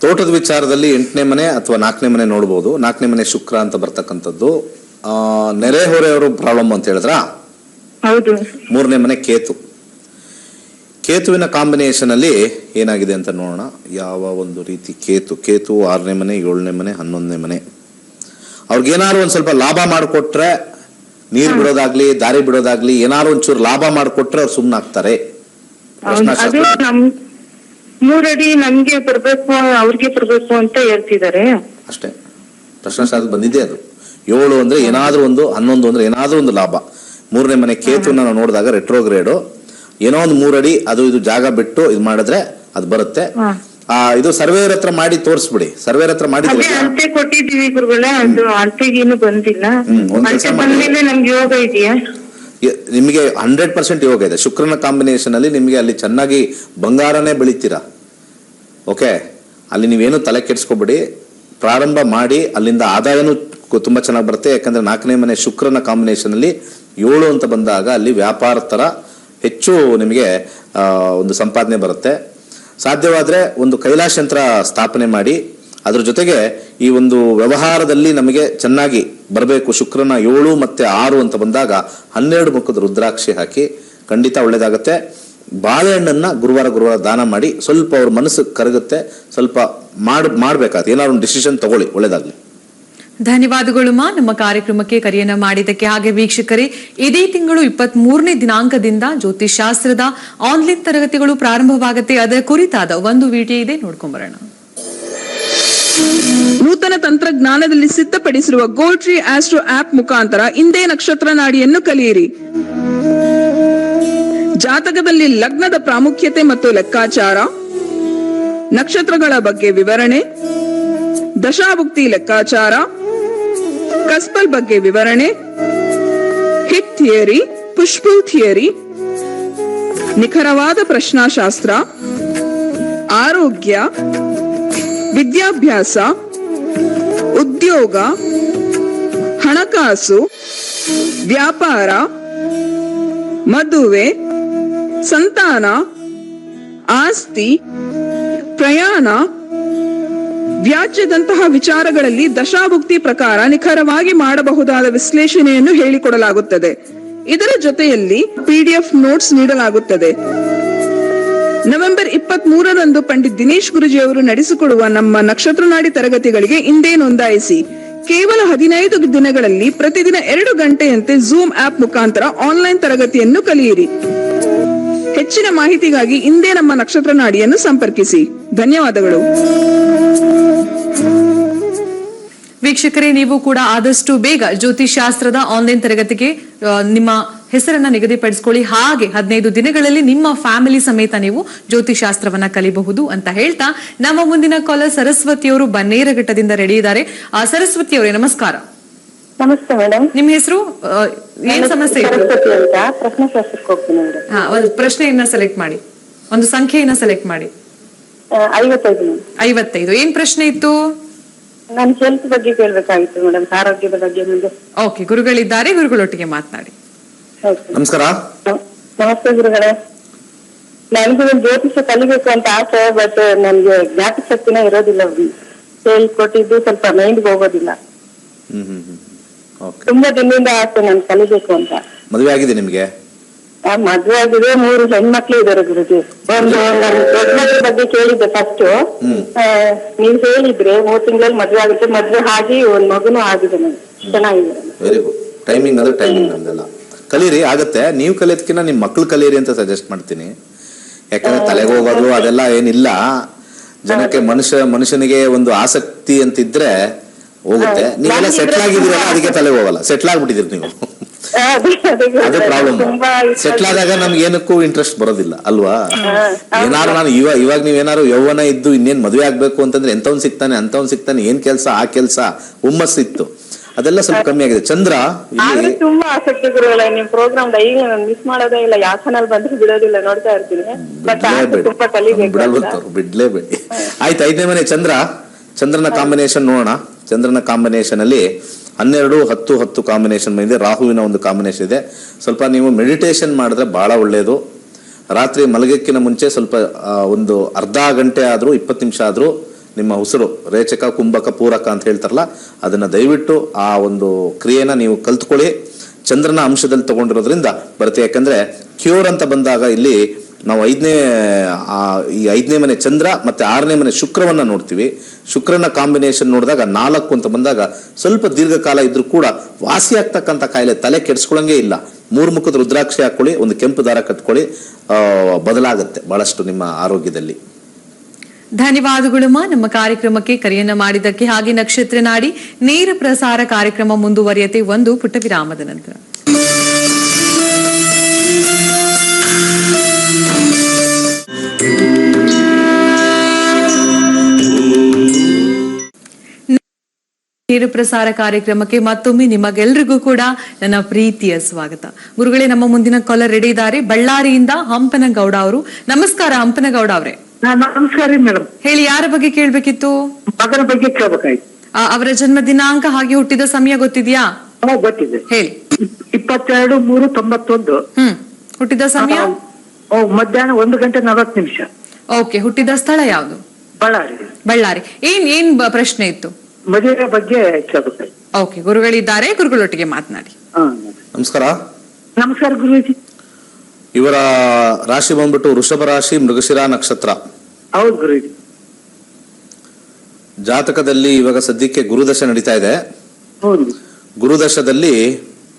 ತೋಟದ ವಿಚಾರದಲ್ಲಿ 8ನೇ ಮನೆ ಅಥವಾ 4ನೇ ಮನೆ ನೋಡ್ಬೋದು. 4ನೇ ಮನೆ ಶುಕ್ರ ಅಂತ ಬರ್ತಕ್ಕಂಥದ್ದು. ನೆರೆಹೊರೆಯವರು ಪ್ರಾಬ್ಲಮ್ ಅಂತ ಹೇಳಿದ್ರ? ಹೌದು. 3ನೇ ಮನೆ ಕೇತುವಿನ ಕಾಂಬಿನೇಷನ್ ಅಲ್ಲಿ ಏನಾಗಿದೆ ಅಂತ ನೋಡೋಣ. ಯಾವ ಒಂದು ರೀತಿ ಕೇತು 6ನೇ ಮನೆ, 7ನೇ ಮನೆ, 11ನೇ ಮನೆ. ಅವ್ರಿಗೇನಾದ್ರು ಒಂದ್ ಸ್ವಲ್ಪ ಲಾಭ ಮಾಡಿಕೊಟ್ರೆ, ನೀರ್ ಬಿಡೋದಾಗ್ಲಿ, ದಾರಿ ಬಿಡೋದಾಗ್ಲಿ, ಏನಾದ್ರು ಒಂಚೂರು ಲಾಭ ಮಾಡಿಕೊಟ್ರೆ ಅವ್ರು ಸುಮ್ನಾಗ್ತಾರೆ. ಅದು 3 ಅಡಿ ನಮ್ಗೆ ಬರ್ಬೇಕು, ಅವ್ರಿಗೆ ಬರ್ಬೇಕು ಅಂತ ಹೇಳ್ತಿದ್ದಾರೆ ಅಷ್ಟೇ. ಪ್ರಶ್ನಾಶಾಸ್ತ್ರ ಬಂದಿದೆ ಅದು. 7 ಅಂದ್ರೆ ಏನಾದ್ರೂ ಒಂದು, 11 ಅಂದ್ರೆ ಏನಾದ್ರೂ ಒಂದು ಲಾಭ. 3ನೇ ಮನೆ ಕೇತುನ ನಾವು ನೋಡಿದಾಗ ರೆಟ್ರೋಗ್ರೇಡು, ಏನೋ ಒಂದು 3 ಅಡಿ ಅದು ಇದು ಜಾಗ ಬಿಟ್ಟು ಇದು ಮಾಡಿದ್ರೆ ಅದು ಬರುತ್ತೆ. ಇದು ಸರ್ವೇರ್ ಹತ್ರ ಮಾಡಿ ತೋರಿಸ್ಬಿಡಿ. ಸರ್ವೇರ್ ಹತ್ರ ಮಾಡಿ ಅಳತೆ ಕೊಟ್ಟಿದೀವಿ ಗುರುಗಳೇ, ಅದು ಅಳತೆಗೇನು ಬಂದಿಲ್ಲ. ಅಳತೆ ಬಂದ್ಮೇಲೆ ನಮ್ಗೆ ಯೋಗ ಇದೆಯಾ? ನಿಮಗೆ 100% ಯೋಗ ಇದೆ. ಶುಕ್ರನ ಕಾಂಬಿನೇಷನ್ ಅಲ್ಲಿ ನಿಮಗೆ ಅಲ್ಲಿ ಚೆನ್ನಾಗಿ ಬಂಗಾರನೇ ಬೆಳಿತೀರಾ. ಓಕೆ, ಅಲ್ಲಿ ನೀವೇನು ತಲೆ ಕೆಡಿಸ್ಕೊಬಿಡಿ, ಪ್ರಾರಂಭ ಮಾಡಿ. ಅಲ್ಲಿಂದ ಆದಾಯನೂ ತುಂಬಾ ಚೆನ್ನಾಗಿ ಬರುತ್ತೆ. ಯಾಕಂದ್ರೆ 4ನೇ ಮನೆ ಶುಕ್ರನ ಕಾಂಬಿನೇಷನ್ ಅಲ್ಲಿ 7 ಅಂತ ಬಂದಾಗ ಅಲ್ಲಿ ವ್ಯಾಪಾರ ತರ ಹೆಚ್ಚು ನಿಮಗೆ ಒಂದು ಸಂಪಾದನೆ ಬರುತ್ತೆ. ಸಾಧ್ಯವಾದ್ರೆ ಒಂದು ಕೈಲಾಶ ಯಂತ್ರ ಸ್ಥಾಪನೆ ಮಾಡಿ, ಅದ್ರ ಜೊತೆಗೆ ಈ ಒಂದು ವ್ಯವಹಾರದಲ್ಲಿ ನಮಗೆ ಚೆನ್ನಾಗಿ ಬರಬೇಕು. ಶುಕ್ರನ 7 ಮತ್ತೆ 6 ಅಂತ ಬಂದಾಗ 12 ಮುಖದ ರುದ್ರಾಕ್ಷಿ ಹಾಕಿ ಖಂಡಿತ ಒಳ್ಳೇದಾಗತ್ತೆ. ಬಾಳೆಹಣ್ಣನ್ನ ಗುರುವಾರ ದಾನ ಮಾಡಿ, ಸ್ವಲ್ಪ ಅವ್ರ ಮನಸ್ಸು ಕರಗುತ್ತೆ. ಸ್ವಲ್ಪ ಮಾಡ್ಬೇಕಾದ್ರೆ ಏನಾದ್ರು ಒಂದು ಡಿಸಿಷನ್ ತಗೊಳ್ಳಿ, ಒಳ್ಳೇದಾಗ್ಲಿ. ಧನ್ಯವಾದಗಳು ನಮ್ಮ ಕಾರ್ಯಕ್ರಮಕ್ಕೆ ಕರೆಯನ್ನ ಮಾಡಿದ್ದಕ್ಕೆ. ಹಾಗೆ ವೀಕ್ಷಕರೇ, ಇದೇ ತಿಂಗಳು 23ನೇ ದಿನಾಂಕದಿಂದ ಜ್ಯೋತಿಷಾಸ್ತ್ರದ ಆನ್ಲೈನ್ ತರಗತಿಗಳು ಪ್ರಾರಂಭವಾಗುತ್ತೆ. ಅದರ ಕುರಿತಾದ ಒಂದು ವಿಡಿಯೋ ಇದೆ, ನೋಡ್ಕೊಂಬರೋಣ. ನೂತನ ತಂತ್ರಜ್ಞಾನದಲ್ಲಿ ಸಿದ್ಧಪಡಿಸಿರುವ ಗೋಲ್ಡ್ ಟ್ರೀ ಆಸ್ಟ್ರೋ ಆಪ್ ಮುಖಾಂತರ ಇಂದೇ ನಕ್ಷತ್ರ ನಾಡಿಯನ್ನು ಕಲಿಯಿರಿ. ಜಾತಕದಲ್ಲಿ ಲಗ್ನದ ಪ್ರಾಮುಖ್ಯತೆ ಮತ್ತು ಲೆಕ್ಕಾಚಾರ, ನಕ್ಷತ್ರಗಳ ಬಗ್ಗೆ ವಿವರಣೆ, ದಶಾಭುಕ್ತಿ ಲೆಕ್ಕಾಚಾರ, ಕಸ್ಪಲ್ ಬಗ್ಗೆ ವಿವರಣೆ, ಹಿಟ್ ಥಿಯರಿ, ಪುಷ್ಪುಲ್ ಥಿಯರಿ, ನಿಖರವಾದ ಪ್ರಶ್ನಾಶಾಸ್ತ್ರ, ಆರೋಗ್ಯ, ವಿದ್ಯಾಭ್ಯಾಸ, ಉದ್ಯೋಗ, ಹಣಕಾಸು, ವ್ಯಾಪಾರ, ಮದುವೆ, ಸಂತಾನ, ಆಸ್ತಿ, ಪ್ರಯಾಣ, ವ್ಯಾಜ್ಯದಂತಹ ವಿಚಾರಗಳಲ್ಲಿ ದಶಾಭುಕ್ತಿ ಪ್ರಕಾರ ನಿಖರವಾಗಿ ಮಾಡಬಹುದಾದ ವಿಶ್ಲೇಷಣೆಯನ್ನು ಹೇಳಿಕೊಡಲಾಗುತ್ತದೆ. ಇದರ ಜೊತೆಯಲ್ಲಿ PDF ನೋಟ್ಸ್ ನೀಡಲಾಗುತ್ತದೆ. ನವೆಂಬರ್ 23ರಂದು ಪಂಡಿತ್ ದಿನೇಶ್ ಗುರುಜಿ ಅವರು ನಡೆಸಿಕೊಡುವ ನಮ್ಮ ನಕ್ಷತ್ರ ನಾಡಿ ತರಗತಿಗಳಿಗೆ ಇಂದೇ ನೋಂದಾಯಿಸಿ. ಕೇವಲ 15 ದಿನಗಳಲ್ಲಿ ಪ್ರತಿದಿನ 2 ಗಂಟೆಯಂತೆ ಝೂಮ್ ಆಪ್ ಮುಖಾಂತರ ಆನ್ಲೈನ್ ತರಗತಿಯನ್ನು ಕಲಿಯಿರಿ. ಹೆಚ್ಚಿನ ಮಾಹಿತಿಗಾಗಿ ಇಂದೇ ನಮ್ಮ ನಕ್ಷತ್ರ ನಾಡಿಯನ್ನು ಸಂಪರ್ಕಿಸಿ. ಧನ್ಯವಾದಗಳು. ವೀಕ್ಷಕರೇ, ನೀವು ಕೂಡ ಆದಷ್ಟು ಬೇಗ ಜ್ಯೋತಿಷಾಸ್ತ್ರದ ಆನ್ಲೈನ್ ತರಗತಿಗೆ ನಿಮ್ಮ ಹೆಸರನ್ನ ನಿಗದಿಪಡಿಸಿಕೊಳ್ಳಿ. ಹಾಗೆ 15 ದಿನಗಳಲ್ಲಿ ನಿಮ್ಮ ಫ್ಯಾಮಿಲಿ ಸಮೇತ ನೀವು ಜ್ಯೋತಿಷಾಸ್ತ್ರವನ್ನ ಕಲಿಬಹುದು ಅಂತ ಹೇಳ್ತಾ, ನಮ್ಮ ಮುಂದಿನ ಕಾಲರ್ ಸರಸ್ವತಿಯವರು ಬನ್ನೇರಘಟ್ಟದಿಂದ ರೆಡಿ ಇದ್ದಾರೆ. ಸರಸ್ವತಿ ಅವರೇ, ನಮಸ್ಕಾರ. ನಮಸ್ತೆ ಮೇಡಮ್. ನಿಮ್ಮ ಹೆಸರು, ಏನ್ ಸಮಸ್ಯೆ ಇತ್ತು? ಪ್ರಶ್ನೆಶಾಸ್ತ್ರಕ್ಕೆ ಹೋಗ್ತೀನಿ ಮೇಡಮ್. ಒಂದು ಪ್ರಶ್ನೆಯನ್ನ ಸೆಲೆಕ್ಟ್ ಮಾಡಿ, ಒಂದು ಸಂಖ್ಯೆಯನ್ನ ಸೆಲೆಕ್ಟ್ ಮಾಡಿ. 55. ಏನ್ ಪ್ರಶ್ನೆ ಇತ್ತು? ನಾನು ಹೆಲ್ತ್ ಬಗ್ಗೆ ಕೇಳ್ಬೇಕಾಗಿತ್ತು ಮೇಡಮ್, ಆರೋಗ್ಯದ ಬಗ್ಗೆ. ಮುಂದೆ ಓಕೆ, ಗುರುಗಳಿದ್ದಾರೆ, ಗುರುಗಳೊಟ್ಟಿಗೆ ಮಾತನಾಡಿ. ನಮಸ್ಕಾರ. ನಮಸ್ತೆ ಗುರುಗಳೇ. ನನಗೂ ಜ್ಯೋತಿಷ ಕಲಿಬೇಕು ಅಂತ ಆಸೆ, ಬಟ್ ನನ್ಗೆ ಜ್ಞಾಪಕ ಶಕ್ತಿನೇ ಇರೋದಿಲ್ಲ. ಹೇಳ್ಕೊಟ್ಟಿದ್ದು ಸ್ವಲ್ಪ ಮೈಂಡ್ಗೆ ಹೋಗೋದಿಲ್ಲ. ತುಂಬಾ ದಿನದಿಂದ ಆಸೆ ನಾನು ಕಲಿಬೇಕು ಅಂತ. ಮದುವೆ ಆಗಿದೆ ನಿಮ್ಗೆ? ಮದ್ವೆ ಆಗಿದೆ, 3 ಹೆಣ್ಮಕ್ಳು ಇದಾರೆ ಗುರುಜಿ. ಒಂದು ನನ್ನ ದೊಡ್ಡ ಮಕ್ಳ ಬಗ್ಗೆ ಕೇಳಿದ್ದೆ ಫಸ್ಟ್. ನೀವ್ ಹೇಳಿದ್ರೆ 3 ತಿಂಗಳಲ್ಲಿ ಮದ್ವೆ ಆಗುತ್ತೆ, ಮದ್ವೆ ಆಗಿ ಒಂದ್ ಮಗುನು ಆಗಿದೆ ನನಗೆ. ಚೆನ್ನಾಗಿದೆ. Very good. ಟೈಮಿಂಗ್ ಅಂದ್ರೆ ಟೈಮಿಂಗ್ ನಮ್ದೆಲ್ಲ. ಕಲೀರಿ, ಆಗತ್ತೆ. ನೀವು ಕಲಿಯೋದಕ್ಕಿಂತ ನಿಮ್ ಮಕ್ಳು ಕಲೀರಿ ಅಂತ ಸಜೆಸ್ಟ್ ಮಾಡ್ತೀನಿ. ಯಾಕಂದ್ರೆ ತಲೆಗೆ ಹೋಗೋದು ಅದೆಲ್ಲ ಏನಿಲ್ಲ. ಜನಕ್ಕೆ ಮನುಷ್ಯನಿಗೆ ಒಂದು ಆಸಕ್ತಿ ಅಂತಿದ್ರೆ ಹೋಗುತ್ತೆ. ನೀವೆಲ್ಲ ಸೆಟ್ಲ್ ಆಗಿದ್ದೀರಲ್ಲ, ಅದಕ್ಕೆ ತಲೆಗೆ ಹೋಗಲ್ಲ. ಸೆಟ್ಲ್ ಆಗ್ಬಿಟ್ಟಿದ್ದೀರಿ ನೀವು. ಅದೇ ಪ್ರಾಬ್ಲಮ್. ಸೆಟ್ಲ್ ಆದಾಗ ನಮ್ಗೆ ಏನಕ್ಕೂ ಇಂಟ್ರೆಸ್ಟ್ ಬರೋದಿಲ್ಲ ಅಲ್ವಾ? ಏನಾರು ನಾನು ಇವಾಗ ನೀವೇನಾರು ಯೌವನ ಇದ್ದು ಇನ್ನೇನ್ ಮದುವೆ ಆಗ್ಬೇಕು ಅಂತಂದ್ರೆ ಎಂತವ್ನ್ ಸಿಗ್ತಾನೆ, ಏನ್ ಕೆಲ್ಸ, ಆ ಕೆಲ್ಸ, ಹುಮ್ಮಸ್ಸಿತ್ತು. ಅದೆಲ್ಲ ಸ್ವಲ್ಪ ಕಮ್ಮಿ ಆಗಿದೆ. ಚಂದ್ರ ತುಂಬಾ ಆಸಕ್ತಿ ಗುರುಗಳೇ. ನಿಮ್ ಪ್ರೋಗ್ರಾಮ್ ಡೈಲಿ ನಾನು ಮಿಸ್ ಮಾಡೋದೇ ಇಲ್ಲ. ಯಾವ ಚಾನಲ್ ಬಂದ್ರೆ ಬಿಡೋದಿಲ್ಲ, ನೋಡ್ತಾ ಇರ್ತೀನಿ. ತುಂಬಾ ಕಲಿಬೇಕು. ಬಿಡ್ಲೇಬೇಡಿ. ಆಯ್ತು, 5ನೇ ಮನೆ ಚಂದ್ರನ ಕಾಂಬಿನೇಷನ್ ನೋಡೋಣ. ಚಂದ್ರನ ಕಾಂಬಿನೇಷನ್ ಅಲ್ಲಿ 12, 10, 10 ಕಾಂಬಿನೇಷನ್ ಬಂದಿದೆ. ರಾಹುವಿನ ಒಂದು ಕಾಂಬಿನೇಷನ್ ಇದೆ. ಸ್ವಲ್ಪ ನೀವು ಮೆಡಿಟೇಷನ್ ಮಾಡಿದ್ರೆ ಬಹಳ ಒಳ್ಳೆಯದು. ರಾತ್ರಿ ಮಲಗಕ್ಕಿಂತ ಮುಂಚೆ ಸ್ವಲ್ಪ ಒಂದು ಅರ್ಧ ಗಂಟೆ ಆದ್ರೂ 20 ನಿಮಿಷ ಆದ್ರೂ ನಿಮ್ಮ ಉಸಿರು ರೇಚಕ, ಕುಂಭಕ, ಪೂರಕ ಅಂತ ಹೇಳ್ತಾರಲ್ಲ, ಅದನ್ನ ದಯವಿಟ್ಟು ಆ ಒಂದು ಕ್ರಿಯೆನ ನೀವು ಕಲ್ತ್ಕೊಳ್ಳಿ. ಚಂದ್ರನ ಅಂಶದಲ್ಲಿ ತಗೊಂಡಿರೋದ್ರಿಂದ ಬರುತ್ತೆ. ಯಾಕಂದ್ರೆ ಕ್ಯೂರ್ ಅಂತ ಬಂದಾಗ ಇಲ್ಲಿ ನಾವು 5ನೇ ಮನೆ ಚಂದ್ರ ಮತ್ತೆ 6ನೇ ಮನೆ ಶುಕ್ರವನ್ನ ನೋಡ್ತೀವಿ. ಶುಕ್ರನ ಕಾಂಬಿನೇಷನ್ ನೋಡಿದಾಗ 4 ಅಂತ ಬಂದಾಗ ಸ್ವಲ್ಪ ದೀರ್ಘಕಾಲ ಇದ್ರೂ ಕೂಡ ವಾಸಿ ಆಗ್ತಕ್ಕಂಥ ಕಾಯಿಲೆ, ತಲೆ ಕೆಡಿಸ್ಕೊಳ್ಳಂಗೆ ಇಲ್ಲ. 3 ಮುಖದ ರುದ್ರಾಕ್ಷಿ ಹಾಕೊಳ್ಳಿ, ಒಂದು ಕೆಂಪು ದಾರ ಕಟ್ಕೊಳ್ಳಿ, ಬದಲಾಗುತ್ತೆ ಬಹಳಷ್ಟು ನಿಮ್ಮ ಆರೋಗ್ಯದಲ್ಲಿ. ಧನ್ಯವಾದಗಳು ನಮ್ಮ ಕಾರ್ಯಕ್ರಮಕ್ಕೆ ಕರೆಯನ್ನ ಮಾಡಿದ್ದಕ್ಕೆ. ಹಾಗೆ ನಕ್ಷತ್ರ ನಾಡಿ ನೇರ ಪ್ರಸಾರ ಕಾರ್ಯಕ್ರಮ ಮುಂದುವರಿಯತೆ ಒಂದು ಪುಟ್ಟ ವಿರಾಮದ ನಂತರ. ನೇರ ಪ್ರಸಾರ ಕಾರ್ಯಕ್ರಮಕ್ಕೆ ಮತ್ತೊಮ್ಮೆ ನಿಮಗೆಲ್ರಿಗೂ ಕೂಡ ನನ್ನ ಪ್ರೀತಿಯ ಸ್ವಾಗತ. ಗುರುಗಳೇ, ನಮ್ಮ ಮುಂದಿನ ಕಾಲರ್ ರೆಡಿ ಇದ್ದಾರೆ. ಬಳ್ಳಾರಿಯಿಂದ ಹಂಪನಗೌಡ ಅವರು. ನಮಸ್ಕಾರ ಹಂಪನಗೌಡ ಅವರೇ. ನಮಸ್ಕಾರ ಮೇಡಮ್. ಹೇಳಿ, ಯಾರ ಬಗ್ಗೆ ಕೇಳ್ಬೇಕಿತ್ತು? ಮಗನ ಬಗ್ಗೆ ಕೇಳ್ಬೇಕಾಯ್ತು. ಅವರ ಜನ್ಮ ದಿನಾಂಕ ಹಾಗೆ ಹುಟ್ಟಿದ ಸಮಯ ಗೊತ್ತಿದ್ಯಾ? ಗೊತ್ತಿದೆ, ಹೇಳಿ. 22/3/91. ಹುಟ್ಟಿದ ಸಮಯ ಮಧ್ಯಾಹ್ನ 1:40. ಓಕೆ. ಹುಟ್ಟಿದ ಸ್ಥಳ ಯಾವುದು? ಬಳ್ಳಾರಿ. ಏನ್ ಪ್ರಶ್ನೆ ಇತ್ತು? ಮದುವೆ ಬಗ್ಗೆ ಕೇಳ್ಬೇಕಾಯ್ತು. ಓಕೆ, ಗುರುಗಳಿದ್ದಾರೆ, ಗುರುಗಳೊಟ್ಟಿಗೆ ಮಾತನಾಡಿ. ನಮಸ್ಕಾರ. ನಮಸ್ಕಾರ ಗುರುಜಿ. ಇವರ ರಾಶಿ ಬಂದ್ಬಿಟ್ಟು ವೃಷಭ ರಾಶಿ, ಮೃಗಶಿರ ನಕ್ಷತ್ರ. ಹೌದು ಗುರುಜಿ. ಜಾತಕದಲ್ಲಿ ಇವಾಗ ಸದ್ಯಕ್ಕೆ ಗುರುದಶ ನಡೀತಾ ಇದೆ. ಗುರುದಶದಲ್ಲಿ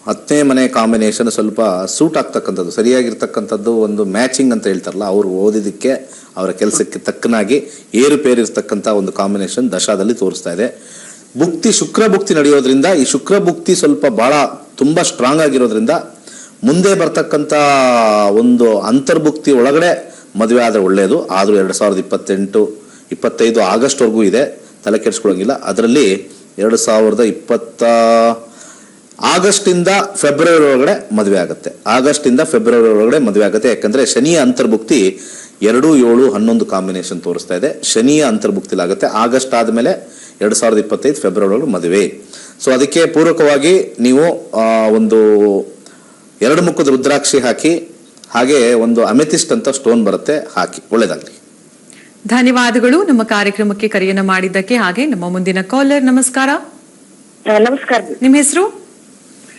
10ನೇ ಮನೆ ಕಾಂಬಿನೇಷನ್ ಸ್ವಲ್ಪ ಸೂಟ್ ಆಗ್ತಕ್ಕಂಥದ್ದು, ಸರಿಯಾಗಿರ್ತಕ್ಕಂಥದ್ದು, ಒಂದು ಮ್ಯಾಚಿಂಗ್ ಅಂತ ಹೇಳ್ತಾರಲ್ಲ, ಅವ್ರು ಓದಿದ್ದಕ್ಕೆ ಅವರ ಕೆಲಸಕ್ಕೆ ತಕ್ಕನಾಗಿ ಏರುಪೇರಿರ್ತಕ್ಕಂಥ ಒಂದು ಕಾಂಬಿನೇಷನ್ ದಶಾದಲ್ಲಿ ತೋರಿಸ್ತಾ ಇದೆ. ಶುಕ್ರ ಭುಕ್ತಿ ನಡೆಯೋದ್ರಿಂದ, ಈ ಶುಕ್ರ ಭುಕ್ತಿ ಸ್ವಲ್ಪ ಬಹಳ ತುಂಬಾ ಸ್ಟ್ರಾಂಗ್ ಆಗಿರೋದ್ರಿಂದ ಮುಂದೆ ಬರ್ತಕ್ಕಂಥ ಒಂದು ಅಂತರ್ಭುಕ್ತಿ ಒಳಗಡೆ ಮದುವೆ ಆದ್ರೆ ಒಳ್ಳೆಯದು. ಆದ್ರೂ 2028-25 ಆಗಸ್ಟ್ವರೆಗೂ ಇದೆ, ತಲೆ ಕೆಡಿಸ್ಕೊಳ್ಳೋಂಗಿಲ್ಲ. ಅದರಲ್ಲಿ 2020 ಆಗಸ್ಟ್ ಇಂದ ಫೆಬ್ರವರಿ ಒಳಗಡೆ ಮದುವೆ ಆಗುತ್ತೆ. ಯಾಕಂದ್ರೆ ಶನಿಯ ಅಂತರ್ಭುಕ್ತಿ 2, 7, 11 ಕಾಂಬಿನೇಷನ್ ತೋರಿಸ್ತಾ ಇದೆ. ಶನಿಯ ಅಂತರ್ಭುಕ್ತಿಲಾಗುತ್ತೆ. ಆಗಸ್ಟ್ ಆದ್ಮೇಲೆ 2025 ಫೆಬ್ರವರಿ ಒಳಗೆ ಮದುವೆ. ಸೊ ಅದಕ್ಕೆ ಪೂರಕವಾಗಿ ನೀವು ಒಂದು 2 ಮುಖದ ರುದ್ರಾಕ್ಷಿ ಹಾಕಿ, ಹಾಗೆ ಒಂದು ಅಮೆಥಿಸ್ಟ್ ಅಂತ ಸ್ಟೋನ್ ಬರುತ್ತೆ, ಹಾಕಿ. ಒಳ್ಳೇದಾಗ್ಲಿ. ಧನ್ಯವಾದಗಳು ನಮ್ಮ ಕಾರ್ಯಕ್ರಮಕ್ಕೆ ಕರೆಯನ್ನ ಮಾಡಿದ್ದಕ್ಕೆ. ಹಾಗೆ ನಮ್ಮ ಮುಂದಿನ ಕಾಲರ್. ನಮಸ್ಕಾರ. ನಮಸ್ಕಾರ. ನಿಮ್ಮ ಹೆಸರು?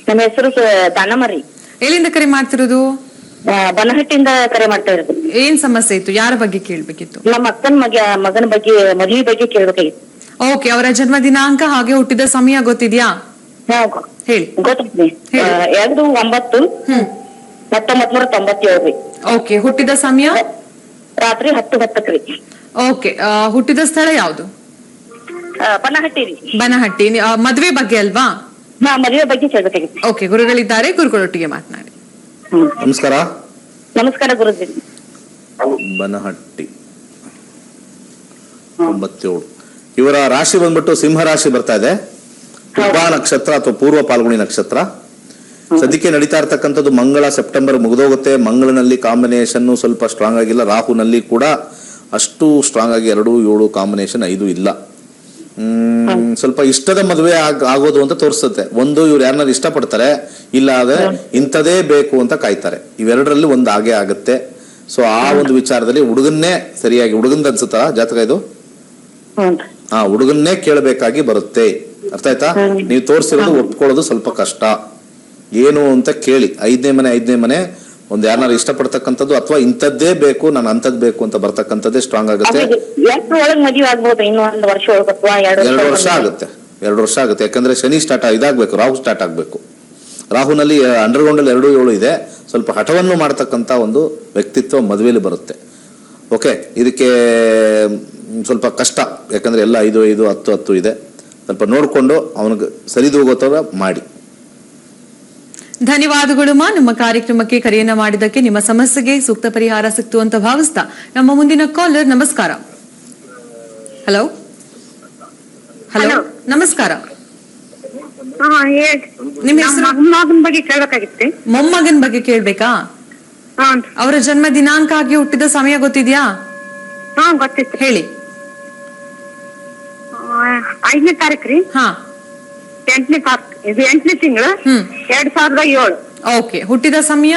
ನಮ್ಮ ಹೆಸರು ದಾನಮರಿ. ಎಲ್ಲಿಂದ ಕರೆ ಮಾಡ್ತಿರೋದು? ಬನಹಟ್ಟಿಯಿಂದ ಕರೆ ಮಾಡ್ತಾ ಇರೋದು. ಏನ್ ಸಮಸ್ಯೆ ಇತ್ತು? ಯಾರ ಬಗ್ಗೆ ಕೇಳ್ಬೇಕಿತ್ತು? ನಮ್ಮ ಅಕ್ಕನ ಮಗನ ಬಗ್ಗೆ, ಮದುವೆ ಬಗ್ಗೆ ಕೇಳ್ಬೇಕಾಗಿತ್ತು. ಓಕೆ. ಅವರ ಜನ್ಮ ದಿನಾಂಕ ಹಾಗೆ ಹುಟ್ಟಿದ ಸಮಯ ಗೊತ್ತಿದ್ಯಾ? ಹೇಳಿ. ಗೊತ್ತಿದೆ. 2/9. 1997 ರೀ. ಓಕೆ, ಹುಟ್ಟಿದ ಸಮಯ ರಾತ್ರಿ 10:10 ರೀ. ಓಕೆ, ಹುಟ್ಟಿದ ಸ್ಥಳ ಯಾವುದು? ಬನಹಟ್ಟಿ ರೀ. ಬನಹಟ್ಟಿ. ಮದ್ವೆ ಬಗ್ಗೆ ಅಲ್ವಾ? ಮದುವೆ ಬಗ್ಗೆ ಕೇಳ್ಬೇಕಾಗಿತ್ತು. ಓಕೆ, ಗುರುಗಳಿದ್ದಾರೆ, ಗುರುಗಳೊಟ್ಟಿಗೆ ಮಾತನಾಡಿ. ನಮಸ್ಕಾರ. ನಮಸ್ಕಾರ ಗುರುಜಿ. ಬನಹಟ್ಟಿ 97. ಇವರ ರಾಶಿ ಬಂದ್ಬಿಟ್ಟು ಸಿಂಹ ರಾಶಿ ಬರ್ತಾ ಇದೆ. ಪೂರ್ವ ನಕ್ಷತ್ರ ಅಥವಾ ಪೂರ್ವ ಪಾಲ್ಗುಣಿ ನಕ್ಷತ್ರ. ಸದ್ಯಕ್ಕೆ ನಡೀತಾ ಇರ್ತಕ್ಕಂಥದ್ದು ಮಂಗಳ. ಸೆಪ್ಟೆಂಬರ್ ಮುಗಿದೋಗುತ್ತೆ. ಮಂಗಳನಲ್ಲಿ ಕಾಂಬಿನೇಷನ್ ಸ್ವಲ್ಪ ಸ್ಟ್ರಾಂಗ್ ಆಗಿಲ್ಲ. ರಾಹುನಲ್ಲಿ ಕೂಡ ಅಷ್ಟು ಸ್ಟ್ರಾಂಗ್ ಆಗಿ 2, 7 ಕಾಂಬಿನೇಷನ್ 5 ಇಲ್ಲ. ಸ್ವಲ್ಪ ಇಷ್ಟದ ಮದುವೆ ಆಗೋದು ಅಂತ ತೋರಿಸುತ್ತೆ. ಒಂದು, ಇವ್ರು ಯಾರನ್ನಾರು ಇಷ್ಟಪಡ್ತಾರೆ, ಇಲ್ಲ ಆದ್ರೆ ಇಂಥದೇ ಬೇಕು ಅಂತ ಕಾಯ್ತಾರೆ. ಇವೆರಡರಲ್ಲಿ ಒಂದು ಹಾಗೆ ಆಗುತ್ತೆ. ಸೊ ಆ ಒಂದು ವಿಚಾರದಲ್ಲಿ ಹುಡುಗನ್ನೇ ಸರಿಯಾಗಿ, ಹುಡುಗಂದ ಅನ್ಸುತ್ತಾ ಜಾತಕ ಇದು? ಹುಡುಗನ್ನೇ ಕೇಳಬೇಕಾಗಿ ಬರುತ್ತೆ. ಅರ್ಥ ಆಯ್ತಾ? ನೀವು ತೋರಿಸಿರೋದು ಒಪ್ಕೊಳ್ಳೋದು ಸ್ವಲ್ಪ ಕಷ್ಟ. ಏನು ಅಂತ ಕೇಳಿ, 5ನೇ ಮನೆ ಒಂದ್ ಯಾರನ್ನಾರು ಇಷ್ಟಪಡ್ತಕ್ಕಂಥದ್ದು ಅಥವಾ ಇಂಥದ್ದೇ ಬೇಕು, ನಾನು ಅಂಥದ್ದು ಬೇಕು ಅಂತ ಬರ್ತಕ್ಕಂಥದ್ದೇ ಸ್ಟ್ರಾಂಗ್ ಆಗುತ್ತೆ. 2 ವರ್ಷ ಆಗುತ್ತೆ. 2 ವರ್ಷ ಆಗುತ್ತೆ. ಯಾಕಂದ್ರೆ ಶನಿ ಇದಾಗ್ಬೇಕು, ರಾಹು ಸ್ಟಾರ್ಟ್ ಆಗ್ಬೇಕು. ರಾಹುನಲ್ಲಿ ಅಂಡರ್ಗ್ರೌಂಡ್ ಅಲ್ಲಿ 2, 7 ಇದೆ. ಸ್ವಲ್ಪ ಹಠವನ್ನು ಮಾಡ್ತಕ್ಕಂಥ ಒಂದು ವ್ಯಕ್ತಿತ್ವ ಮದುವೆಯಲ್ಲಿ ಬರುತ್ತೆ. ಓಕೆ, ಇದಕ್ಕೆ ಸ್ವಲ್ಪ ಕಷ್ಟ. ಯಾಕಂದ್ರೆ ಎಲ್ಲ 5, 5, 10, 10 ಇದೆ. ಸ್ವಲ್ಪ ನೋಡ್ಕೊಂಡು ಅವನಿಗೆ ಸರಿದೂಗೋ ತರ ಮಾಡಿ. ಧನ್ಯವಾದಗಳು ಮಾ. ನಮ್ಮ ಕಾರ್ಯಕ್ರಮಕ್ಕೆ ಕರೆಯನ್ನ ಮಾಡಿದ್ದಕ್ಕೆ, ನಿಮ್ಮ ಸಮಸ್ಯೆಗೆ ಸೂಕ್ತ ಪರಿಹಾರ ಸಿಕ್ತು ಅಂತ ಭಾವಿಸ್ತಾ ನಮ್ಮ ಮುಂದಿನ ಕಾಲರ್. ನಮಸ್ಕಾರ. ಹಲೋ ಹಲೋ, ನಮಸ್ಕಾರ. ನಿಮ್ಮ ಹೆಸರು? ಮೊಮ್ಮಗನ ಬಗ್ಗೆ ಕೇಳ್ಬೇಕಾಗಿತ್ತು. ಮೊಮ್ಮಗನ ಬಗ್ಗೆ ಕೇಳ್ಬೇಕಾ? ಅವರ ಜನ್ಮ ದಿನಾಂಕ ಆಗಿ ಹುಟ್ಟಿದ ಸಮಯ ಗೊತ್ತಿದ್ಯಾ? ಗೊತ್ತಿತ್ತು. ಹೇಳಿ. 5ನೇ ತಾರೀಕು ರೀ. 8ನೇ ತಿಂಗಳು 2007. ಓಕೆ, ಹುಟ್ಟಿದ ಸಮಯ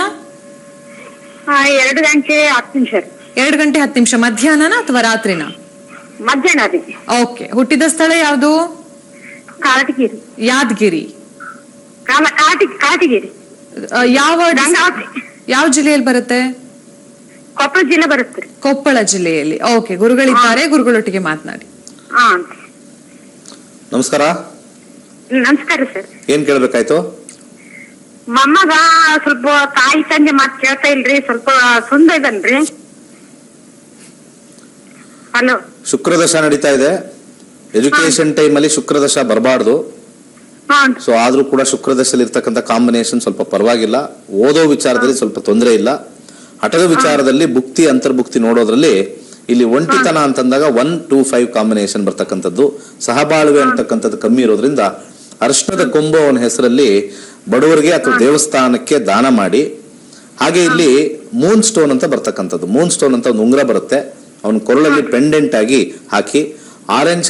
2 ಗಂಟೆ 10 ನಿಮಿಷ. 2 ಗಂಟೆ 10 ನಿಮಿಷ. ಮಧ್ಯಾಹ್ನನ ಅಥವಾ ರಾತ್ರಿನ? ಮಧ್ಯಾಹ್ನ ರೀ. ಓಕೆ, ಹುಟ್ಟಿದ ಸ್ಥಳ ಯಾವುದು? ಕಾಟಗಿರಿ. ಯಾದಗಿರಿ. ಕಾಟಗಿರಿ. ಯಾವ ಜಿಲ್ಲೆಯಲ್ಲಿ ಬರುತ್ತೆ? ಕೊಪ್ಪಳ ಜಿಲ್ಲೆ ಬರುತ್ತೆ. ಕೊಪ್ಪಳ ಜಿಲ್ಲೆಯಲ್ಲಿ. ಓಕೆ, ಗುರುಗಳಿದ್ದಾರೆ, ಗುರುಗಳೊಟ್ಟಿಗೆ ಮಾತನಾಡಿ. ನಮಸ್ಕಾರ. ನಮಸ್ಕಾರ ಸರ್. ಏನ್ ಕೇಳ್ಬೇಕಾಯ್ತು? ಮೊಮ್ಮಗ ಸ್ವಲ್ಪ ತಾಯಿ ತಂದೆ ಮಾತು ಕೇಳ್ತಾ ಇಲ್ರಿ, ಸ್ವಲ್ಪ ಸುಂದ ಇದನ್ರಿ. ಹಲೋ. ಶುಕ್ರದಶ ನಡೀತಾ ಇದೆ. ಎಜುಕೇಶನ್ ಟೈಮ್ ಅಲ್ಲಿ ಶುಕ್ರದಶ ಬರಬಾರ್ದು. ಸೊ ಆದ್ರೂ ಕೂಡ ಶುಕ್ರದಶಲ್ಲಿ ಇರ್ತಕ್ಕಂಥ ಕಾಂಬಿನೇಷನ್ ಸ್ವಲ್ಪ ಪರವಾಗಿಲ್ಲ. ಓದೋ ವಿಚಾರದಲ್ಲಿ ಸ್ವಲ್ಪ ತೊಂದರೆ ಇಲ್ಲ. ಹಠದ ವಿಚಾರದಲ್ಲಿ ಭುಕ್ತಿ ಅಂತರ್ಭುಕ್ತಿ ನೋಡೋದ್ರಲ್ಲಿ ಇಲ್ಲಿ ಒಂಟಿತನ ಅಂತಂದಾಗ 1, 2, 5 ಕಾಂಬಿನೇಷನ್ ಬರ್ತಕ್ಕಂಥದ್ದು. ಸಹಬಾಳ್ವೆ ಅಂತಕ್ಕಂಥದ್ದು ಕಮ್ಮಿ ಇರೋದ್ರಿಂದ ಅರ್ಶನದ ಕೊಂಬು ಅವನ ಹೆಸರಲ್ಲಿ ಬಡವರಿಗೆ ಅಥವಾ ದೇವಸ್ಥಾನಕ್ಕೆ ದಾನ ಮಾಡಿ. ಹಾಗೆ ಇಲ್ಲಿ ಮೂನ್ ಸ್ಟೋನ್ ಅಂತ ಬರ್ತಕ್ಕಂಥದ್ದು. ಮೂನ್ ಸ್ಟೋನ್ ಅಂತ ಒಂದು ಉಂಗುರ ಬರುತ್ತೆ. ಅವನ ಕೊರಳಲ್ಲಿ ಪೆಂಡೆಂಟ್ ಆಗಿ ಹಾಕಿ, ಆರೆಂಜ್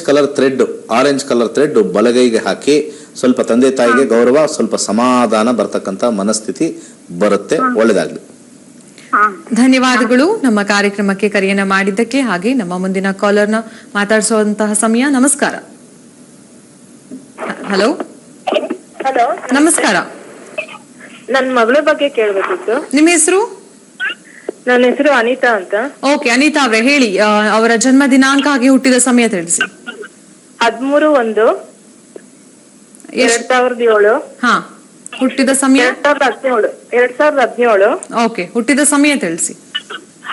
ಕಲರ್ ಥ್ರೆಡ್ ಬಲಗೈಗೆ ಹಾಕಿ, ಸ್ವಲ್ಪ ತಂದೆ ತಾಯಿಗೆ ಗೌರವ, ಸ್ವಲ್ಪ ಸಮಾಧಾನ ಬರ್ತಕ್ಕಂಥ ಮನಸ್ಥಿತಿ ಬರುತ್ತೆ. ಒಳ್ಳೇದಾಗ್ಲಿ. ಧನ್ಯವಾದಗಳು ನಮ್ಮ ಕಾರ್ಯಕ್ರಮಕ್ಕೆ ಕರೆಯನ್ನ ಮಾಡಿದ್ದಕ್ಕೆ. ಹಾಗೆ ನಮ್ಮ ಮುಂದಿನ ಕಾಲರ್ನ ಮಾತಾಡಿಸುವಂತಹ ಸಮಯ. ನಮಸ್ಕಾರ. ಹಲೋ. ಹಲೋ, ನಮಸ್ಕಾರ. ನನ್ನ ಮಗಳ ಬಗ್ಗೆ ಕೇಳಬೇಕಿತ್ತು. ನಿಮ್ಮ ಹೆಸರು? ನನ್ನ ಹೆಸರು ಅನಿತಾ ಅಂತ. ಓಕೆ, ಅನಿತಾ ಅವರೇ ಹೇಳಿ. ಅವರ ಜನ್ಮ ದಿನಾಂಕ ಹಾಗೆ ಹುಟ್ಟಿದ ಸಮಯ ತಿಳಿಸಿ. 13/1/2007. ಹಾ, ಹುಟ್ಟಿದ ಸಮಯ 2017. ಓಕೆ, ಹುಟ್ಟಿದ ಸಮಯ ತಿಳಿಸಿ.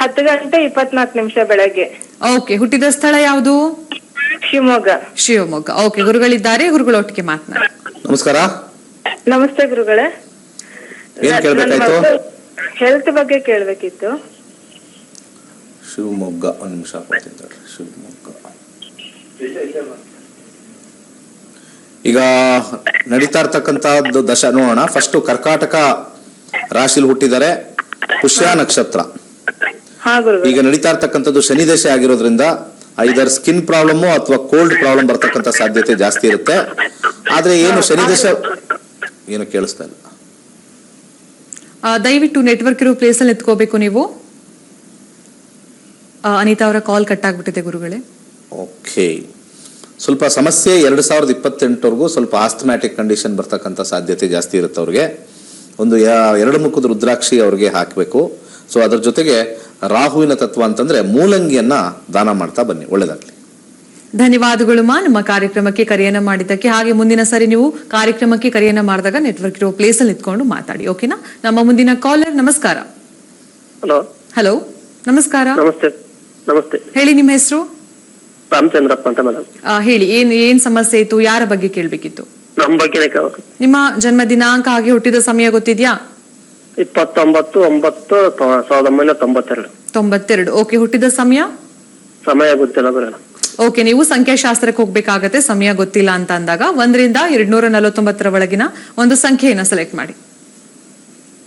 10 ಗಂಟೆ 24 ನಿಮಿಷ ಬೆಳಗ್ಗೆ. ಓಕೆ, ಹುಟ್ಟಿದ ಸ್ಥಳ ಯಾವುದು? ಶಿವಮೊಗ್ಗ. ಓಕೆ, ಗುರುಗಳಿದ್ದಾರೆ, ಗುರುಗಳೊಟ್ಟಿಗೆ ಮಾತನಾಡಿ. ನಮಸ್ಕಾರ. ನಮಸ್ತೆ ಗುರುಗಳೇ. ಹೆಲ್ತ್ ಬಗ್ಗೆ ಕೇಳಬೇಕಿತ್ತು. ಶಿವಮೊಗ್ಗ. ಒಂದು ನಿಮಿಷ ಕೊಡ್ತಿದ್ದಾರೆ. ಶಿವಮೊಗ್ಗ. ಈಗ ನಡೀತಾ ಇರ್ತಕ್ಕಂಥದ್ದು ದಶ ನೋಡೋಣ. ಫಸ್ಟ್ ಕರ್ಕಾಟಕ ರಾಶಿಲಿ ಹುಟ್ಟಿದ್ದಾರೆ. ಪುಷ್ಯ ನಕ್ಷತ್ರ. ಈಗ ನಡೀತಾ ಇರ್ತಕ್ಕಂಥದ್ದು ಶನಿ ದಶೆ ಆಗಿರೋದ್ರಿಂದ ಐದರ್ ಸ್ಕಿನ್ ಪ್ರಾಬ್ಲಮ್ ಅಥವಾ ಕೋಲ್ಡ್ ಪ್ರಾಬ್ಲಮ್ ಬರ್ತಕ್ಕಂಥ ಸಾಧ್ಯತೆ ಜಾಸ್ತಿ ಇರುತ್ತೆ. ಆದ್ರೆ ಏನು ಶನಿ ದಶೆ ಏನು ಕೇಳಿಸ್ತಾ ಇಲ್ಲ. ದಯವಿಟ್ಟು ನೆಟ್ವರ್ಕ್ ಇರೋ ಪ್ಲೇಸ್ ಅಲ್ಲಿ ಎತ್ಕೋಬೇಕು ನೀವು. ಅನಿತಾ ಅವರ ಕಾಲ್ ಕಟ್ ಆಗ್ಬಿಟ್ಟಿದೆ ಗುರುಗಳೇ. ಓಕೆ, ಸ್ವಲ್ಪ ಸಮಸ್ಯೆ 2028ವರೆಗೂ ಸ್ವಲ್ಪ ಆಸ್ಥಮ್ಯಾಟಿಕ್ ಕಂಡೀಷನ್ ಬರ್ತಕ್ಕಂಥ ಸಾಧ್ಯತೆ ಜಾಸ್ತಿ ಇರುತ್ತೆ. ಅವ್ರಿಗೆ ಒಂದು 2 ಮುಖದ ರುದ್ರಾಕ್ಷಿ ಅವ್ರಿಗೆ ಹಾಕಬೇಕು. ಸೊ ಅದ್ರ ಜೊತೆಗೆ ರಾಹುವಿನ ತತ್ವ ಅಂತಂದ್ರೆ ಮೂಲಂಗಿಯನ್ನ ದಾನ ಮಾಡ್ತಾ ಬನ್ನಿ. ಒಳ್ಳೇದಾಗ್ಲಿ. ಧನ್ಯವಾದಗಳು ಮಾ, ನಮ್ಮ ಕಾರ್ಯಕ್ರಮಕ್ಕೆ ಕರೆಯನ್ನ ಮಾಡಿದ್ದಕ್ಕೆ. ಹಾಗೆ ಮುಂದಿನ ಸರಿ ನೀವು ಕಾರ್ಯಕ್ರಮಕ್ಕೆ ಕರೆಯನ್ನ ಮಾಡಿದಾಗ ನೆಟ್ವರ್ಕ್ ಇರೋ ಪ್ಲೇಸ್ ಅಲ್ಲಿ ನಿಂತ್ಕೊಂಡು ಮಾತಾಡಿ, ಓಕೆನಾ? ನಮ್ಮ ಮುಂದಿನ ಕಾಲರ್, ನಮಸ್ಕಾರ. ಹಲೋ. ಹಲೋ, ನಮಸ್ಕಾರ. ನಮಸ್ತೆ. ನಮಸ್ತೆ. ಹೇಳಿ, ನಿಮ್ಮ ಹೆಸರು? ರಾಮಚಂದ್ರಪ್ಪ ಅಂತ ಮೇಡಮ್. ಹೇಳಿ, ಏನ್ ಸಮಸ್ಯೆ ಇತ್ತು, ಯಾರ ಬಗ್ಗೆ ಕೇಳ್ಬೇಕಿತ್ತು? ನಮ್ಮ ಬಗ್ಗೆ ನಿಮ್ಮ ಜನ್ಮ ದಿನಾಂಕ ಹಾಗೆ ಹುಟ್ಟಿದ ಸಮಯ ಗೊತ್ತಿದ್ಯಾ? 29/9/1992. 92. ಓಕೆ, ಹುಟ್ಟಿದ ಸಮಯ ಗೊತ್ತಿಲ್ಲ ಮೇಡಮ್. ಓಕೆ, ನೀವು ಸಂಖ್ಯಾಶಾಸ್ತ್ರಕ್ಕೆ ಹೋಗ್ಬೇಕಾಗತ್ತೆ. ಸಮಯ ಗೊತ್ತಿಲ್ಲ ಅಂತ ಅಂದಾಗ 1ರಿಂದ 249 ಒಳಗಿನ ಒಂದು ಸಂಖ್ಯೆಯನ್ನ ಸೆಲೆಕ್ಟ್ ಮಾಡಿ.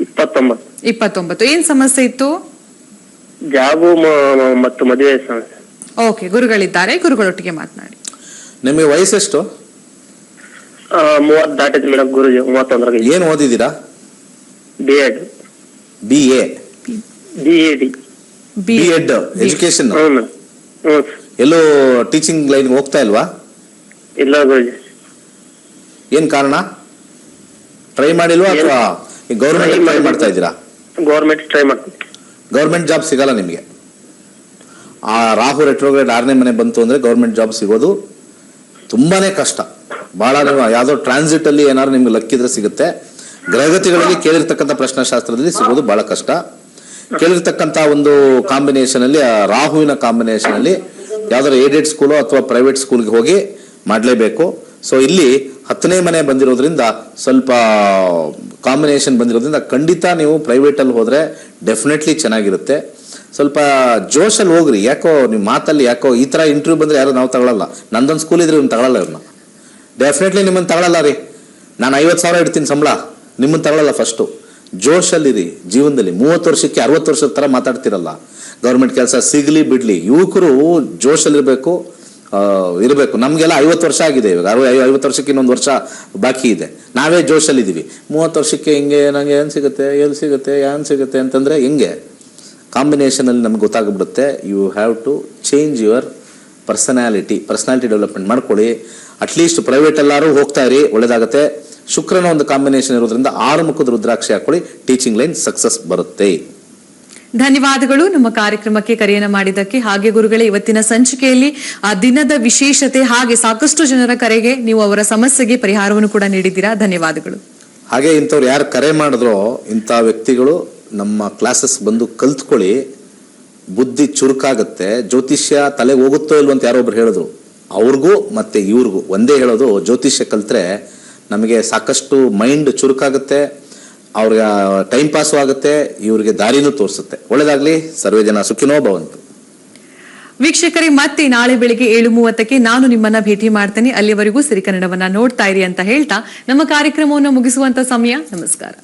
29. ಏನ್ ಸಮಸ್ಯೆ ಇತ್ತು? ಜಾಬು ಮತ್ತು ಮದುವೆ ಸಮಸ್ಯೆ. ಓಕೆ, ಗುರುಗಳಿದ್ದಾರೆ, ಗುರುಗಳೊಟ್ಟಿಗೆ ಮಾತನಾಡಿ. ನಿಮಗೆ ವಯಸ್ಸೆಷ್ಟು? 30 ದಾಟಿದ್ ಮೇಡಮ್. ಗುರುಜಿ 31. ಏನ್ ಓದಿದ್ದೀರಾ? B.Ed. BA. B.Ed. B.Ed education. ಎಲ್ಲೋ ಟೀಚಿಂಗ್ ಲೈನ್ ಹೋಗ್ತಾ ಇಲ್ವಾ? ಇಲ್ಲ ಗುರುಜಿ. ಏನ್ ಕಾರಣ? ಟ್ರೈ ಮಾಡಿಲ್ವಾ ಅಥವಾ ಗೌರ್ಮೆಂಟ್ ಟ್ರೈ ಮಾಡ್ತಾ ಇದ್ದೀರಾ? ಗೌರ್ಮೆಂಟ್ ಟ್ರೈ ಮಾಡ್ತೀನಿ. ಗೌರ್ಮೆಂಟ್ ಜಾಬ್ ಸಿಗಲ್ಲ ನಿಮ್ಗೆ. ಆ ರಾಹು ರೆಟ್ರೋಗ್ರೇಡ್ 6ನೇ ಮನೆ ಬಂತು ಅಂದ್ರೆ ಗೌರ್ಮೆಂಟ್ ಜಾಬ್ ಸಿಗೋದು ತುಂಬಾನೇ ಕಷ್ಟ. ಬಹಳ ನೀವು ಯಾವ್ದೋ ಟ್ರಾನ್ಸಿಟ್ ಅಲ್ಲಿ ಏನಾದ್ರು ನಿಮ್ಗೆ ಲಕ್ಕಿದ್ರೆ ಸಿಗುತ್ತೆ. ಗ್ರಹಗತಿಗಳಲ್ಲಿ ಕೇಳಿರ್ತಕ್ಕಂಥ ಪ್ರಶ್ನಾಶಾಸ್ತ್ರದಲ್ಲಿ ಸಿಗೋದು ಬಹಳ ಕಷ್ಟ. ಕೇಳಿರ್ತಕ್ಕಂಥ ಒಂದು ಕಾಂಬಿನೇಷನ್ ಅಲ್ಲಿ, ರಾಹುವಿನ ಕಾಂಬಿನೇಷನ್ ಅಲ್ಲಿ ಯಾವ್ದಾದ್ರು ಏಡೆಡ್ ಸ್ಕೂಲು ಅಥವಾ ಪ್ರೈವೇಟ್ ಸ್ಕೂಲ್ಗೆ ಹೋಗಿ ಮಾಡಲೇಬೇಕು. ಸೊ ಇಲ್ಲಿ 10ನೇ ಮನೆ ಬಂದಿರೋದ್ರಿಂದ, ಸ್ವಲ್ಪ ಕಾಂಬಿನೇಷನ್ ಬಂದಿರೋದ್ರಿಂದ ಖಂಡಿತ ನೀವು ಪ್ರೈವೇಟ್ ಅಲ್ಲಿ ಹೋದ್ರೆ ಡೆಫಿನೆಟ್ಲಿ ಚೆನ್ನಾಗಿರುತ್ತೆ. ಸ್ವಲ್ಪ ಜೋಶಲ್ಲಿ ಹೋಗ್ರಿ. ಯಾಕೋ ನೀವು ಮಾತಲ್ಲಿ ಯಾಕೋ ಈ ತರ ಇಂಟರ್ವ್ಯೂ ಬಂದ್ರೆ ಯಾರು ನಾವು ತಗೊಳ್ಳಲ್ಲ. ನಂದೊಂದು ಸ್ಕೂಲ್ ಇದ್ರೆ ಇವ್ನು ತಗೊಳ್ಳಲ್ಲ. ಇವ್ರನ್ನ ಡೆಫಿನೆಟ್ಲಿ ನಿಮ್ಮನ್ನು ತಗೊಳ್ಳಲ್ಲ ರೀ. ನಾನು 50,000 ಇಡ್ತೀನಿ ಸಂಬಳ, ನಿಮ್ಮನ್ನು ತಗೊಳ್ಳಲ್ಲ. ಫಸ್ಟು ಜೋಶಲ್ಲಿರಿ. ಜೀವನದಲ್ಲಿ 30 ವರ್ಷಕ್ಕೆ 60 ವರ್ಷದ ತರ ಮಾತಾಡ್ತಿರಲ್ಲ. ಗೌರ್ಮೆಂಟ್ ಕೆಲಸ ಸಿಗ್ಲಿ ಬಿಡ್ಲಿ, ಯುವಕರು ಜೋಶಲ್ಲಿರ್ಬೇಕು, ಇರಬೇಕು. ನಮ್ಗೆಲ್ಲ 50 ವರ್ಷ ಆಗಿದೆ ಇವಾಗ. 50 ವರ್ಷಕ್ಕೆ ಇನ್ನೊಂದು ವರ್ಷ ಬಾಕಿ ಇದೆ. ನಾವೇ ಜೋಶಲ್ಲಿದ್ದೀವಿ. 30 ವರ್ಷಕ್ಕೆ ಹಿಂಗೆ ನಂಗೆ ಏನ್ ಸಿಗುತ್ತೆ, ಎಲ್ಲಿ ಸಿಗುತ್ತೆ, ಏನ್ ಸಿಗುತ್ತೆ ಅಂತಂದ್ರೆ ಹೆಂಗೆ? ಕಾಂಬಿನೇಷನ್ ಅಲ್ಲಿ ನಮ್ಗೆ ಗೊತ್ತಾಗ್ಬಿಡುತ್ತೆ. You have to change your personality development ಮಾಡ್ಕೊಳ್ಳಿ. ಅಟ್ಲೀಸ್ಟ್ ಪ್ರೈವೇಟ್ ಎಲ್ಲಾರು ಹೋಗ್ತಾ ಇರಿ, ಒಳ್ಳೇದಾಗತ್ತೆ. ಶುಕ್ರನ ಒಂದು ಕಾಂಬಿನೇಷನ್ ಇರೋದ್ರಿಂದ 6 ಮುಖದ ರುದ್ರಾಕ್ಷಿ ಹಾಕೊಳ್ಳಿ, ಟೀಚಿಂಗ್ ಲೈನ್ ಸಕ್ಸಸ್ ಬರುತ್ತೆ. ಧನ್ಯವಾದಗಳು ನಮ್ಮ ಕಾರ್ಯಕ್ರಮಕ್ಕೆ ಕರೆಯನ್ನ ಮಾಡಿದ್ದಕ್ಕೆ. ಹಾಗೆ ಗುರುಗಳೇ, ಇವತ್ತಿನ ಸಂಚಿಕೆಯಲ್ಲಿ ಆ ದಿನದ ವಿಶೇಷತೆ ಹಾಗೆ ಸಾಕಷ್ಟು ಜನರ ಕರೆಗೆ ನೀವು ಅವರ ಸಮಸ್ಯೆಗೆ ಪರಿಹಾರವನ್ನು ಕೂಡ ನೀಡಿದ್ದೀರಾ. ಧನ್ಯವಾದಗಳು. ಹಾಗೆ ಇಂಥವ್ರು ಯಾರು ಕರೆ ಮಾಡಿದ್ರೋ ಇಂಥ ವ್ಯಕ್ತಿಗಳು ನಮ್ಮ ಕ್ಲಾಸಸ್ ಬಂದು ಕಲ್ತ್ಕೊಳ್ಳಿ. ಬುದ್ಧಿ ಚುರುಕಾಗುತ್ತೆ. ಜ್ಯೋತಿಷ್ಯ ತಲೆಗೆ ಹೋಗುತ್ತೋ ಇಲ್ವ ಅಂತ ಯಾರೊಬ್ರು ಹೇಳಿದ್ರು. ಅವ್ರಿಗೂ ಮತ್ತೆ ಇವ್ರಿಗೂ ಒಂದೇ ಹೇಳೋದು, ಜ್ಯೋತಿಷ್ಯ ಕಲ್ತ್ರೆ ನಮಗೆ ಸಾಕಷ್ಟು ಮೈಂಡ್ ಚುರುಕಾಗುತ್ತೆ, ಅವ್ರಿಗೆ ಟೈಮ್ ಪಾಸು ಆಗುತ್ತೆ, ಇವ್ರಿಗೆ ದಾರಿನೂ ತೋರಿಸುತ್ತೆ. ಒಳ್ಳೆದಾಗ್ಲಿ. ಸರ್ವೇ ಜನ ಸುಖಿನೋ ಭವಂತು. ವೀಕ್ಷಕರೇ, ಮತ್ತೆ ನಾಳೆ ಬೆಳಿಗ್ಗೆ 7:30ಕ್ಕೆ ನಾನು ನಿಮ್ಮನ್ನ ಭೇಟಿ ಮಾಡ್ತೇನೆ. ಅಲ್ಲಿವರೆಗೂ ಸಿರಿ ಕನ್ನಡವನ್ನ ನೋಡ್ತಾ ಇರಿ ಅಂತ ಹೇಳ್ತಾ ನಮ್ಮ ಕಾರ್ಯಕ್ರಮವನ್ನು ಮುಗಿಸುವಂತ ಸಮಯ. ನಮಸ್ಕಾರ.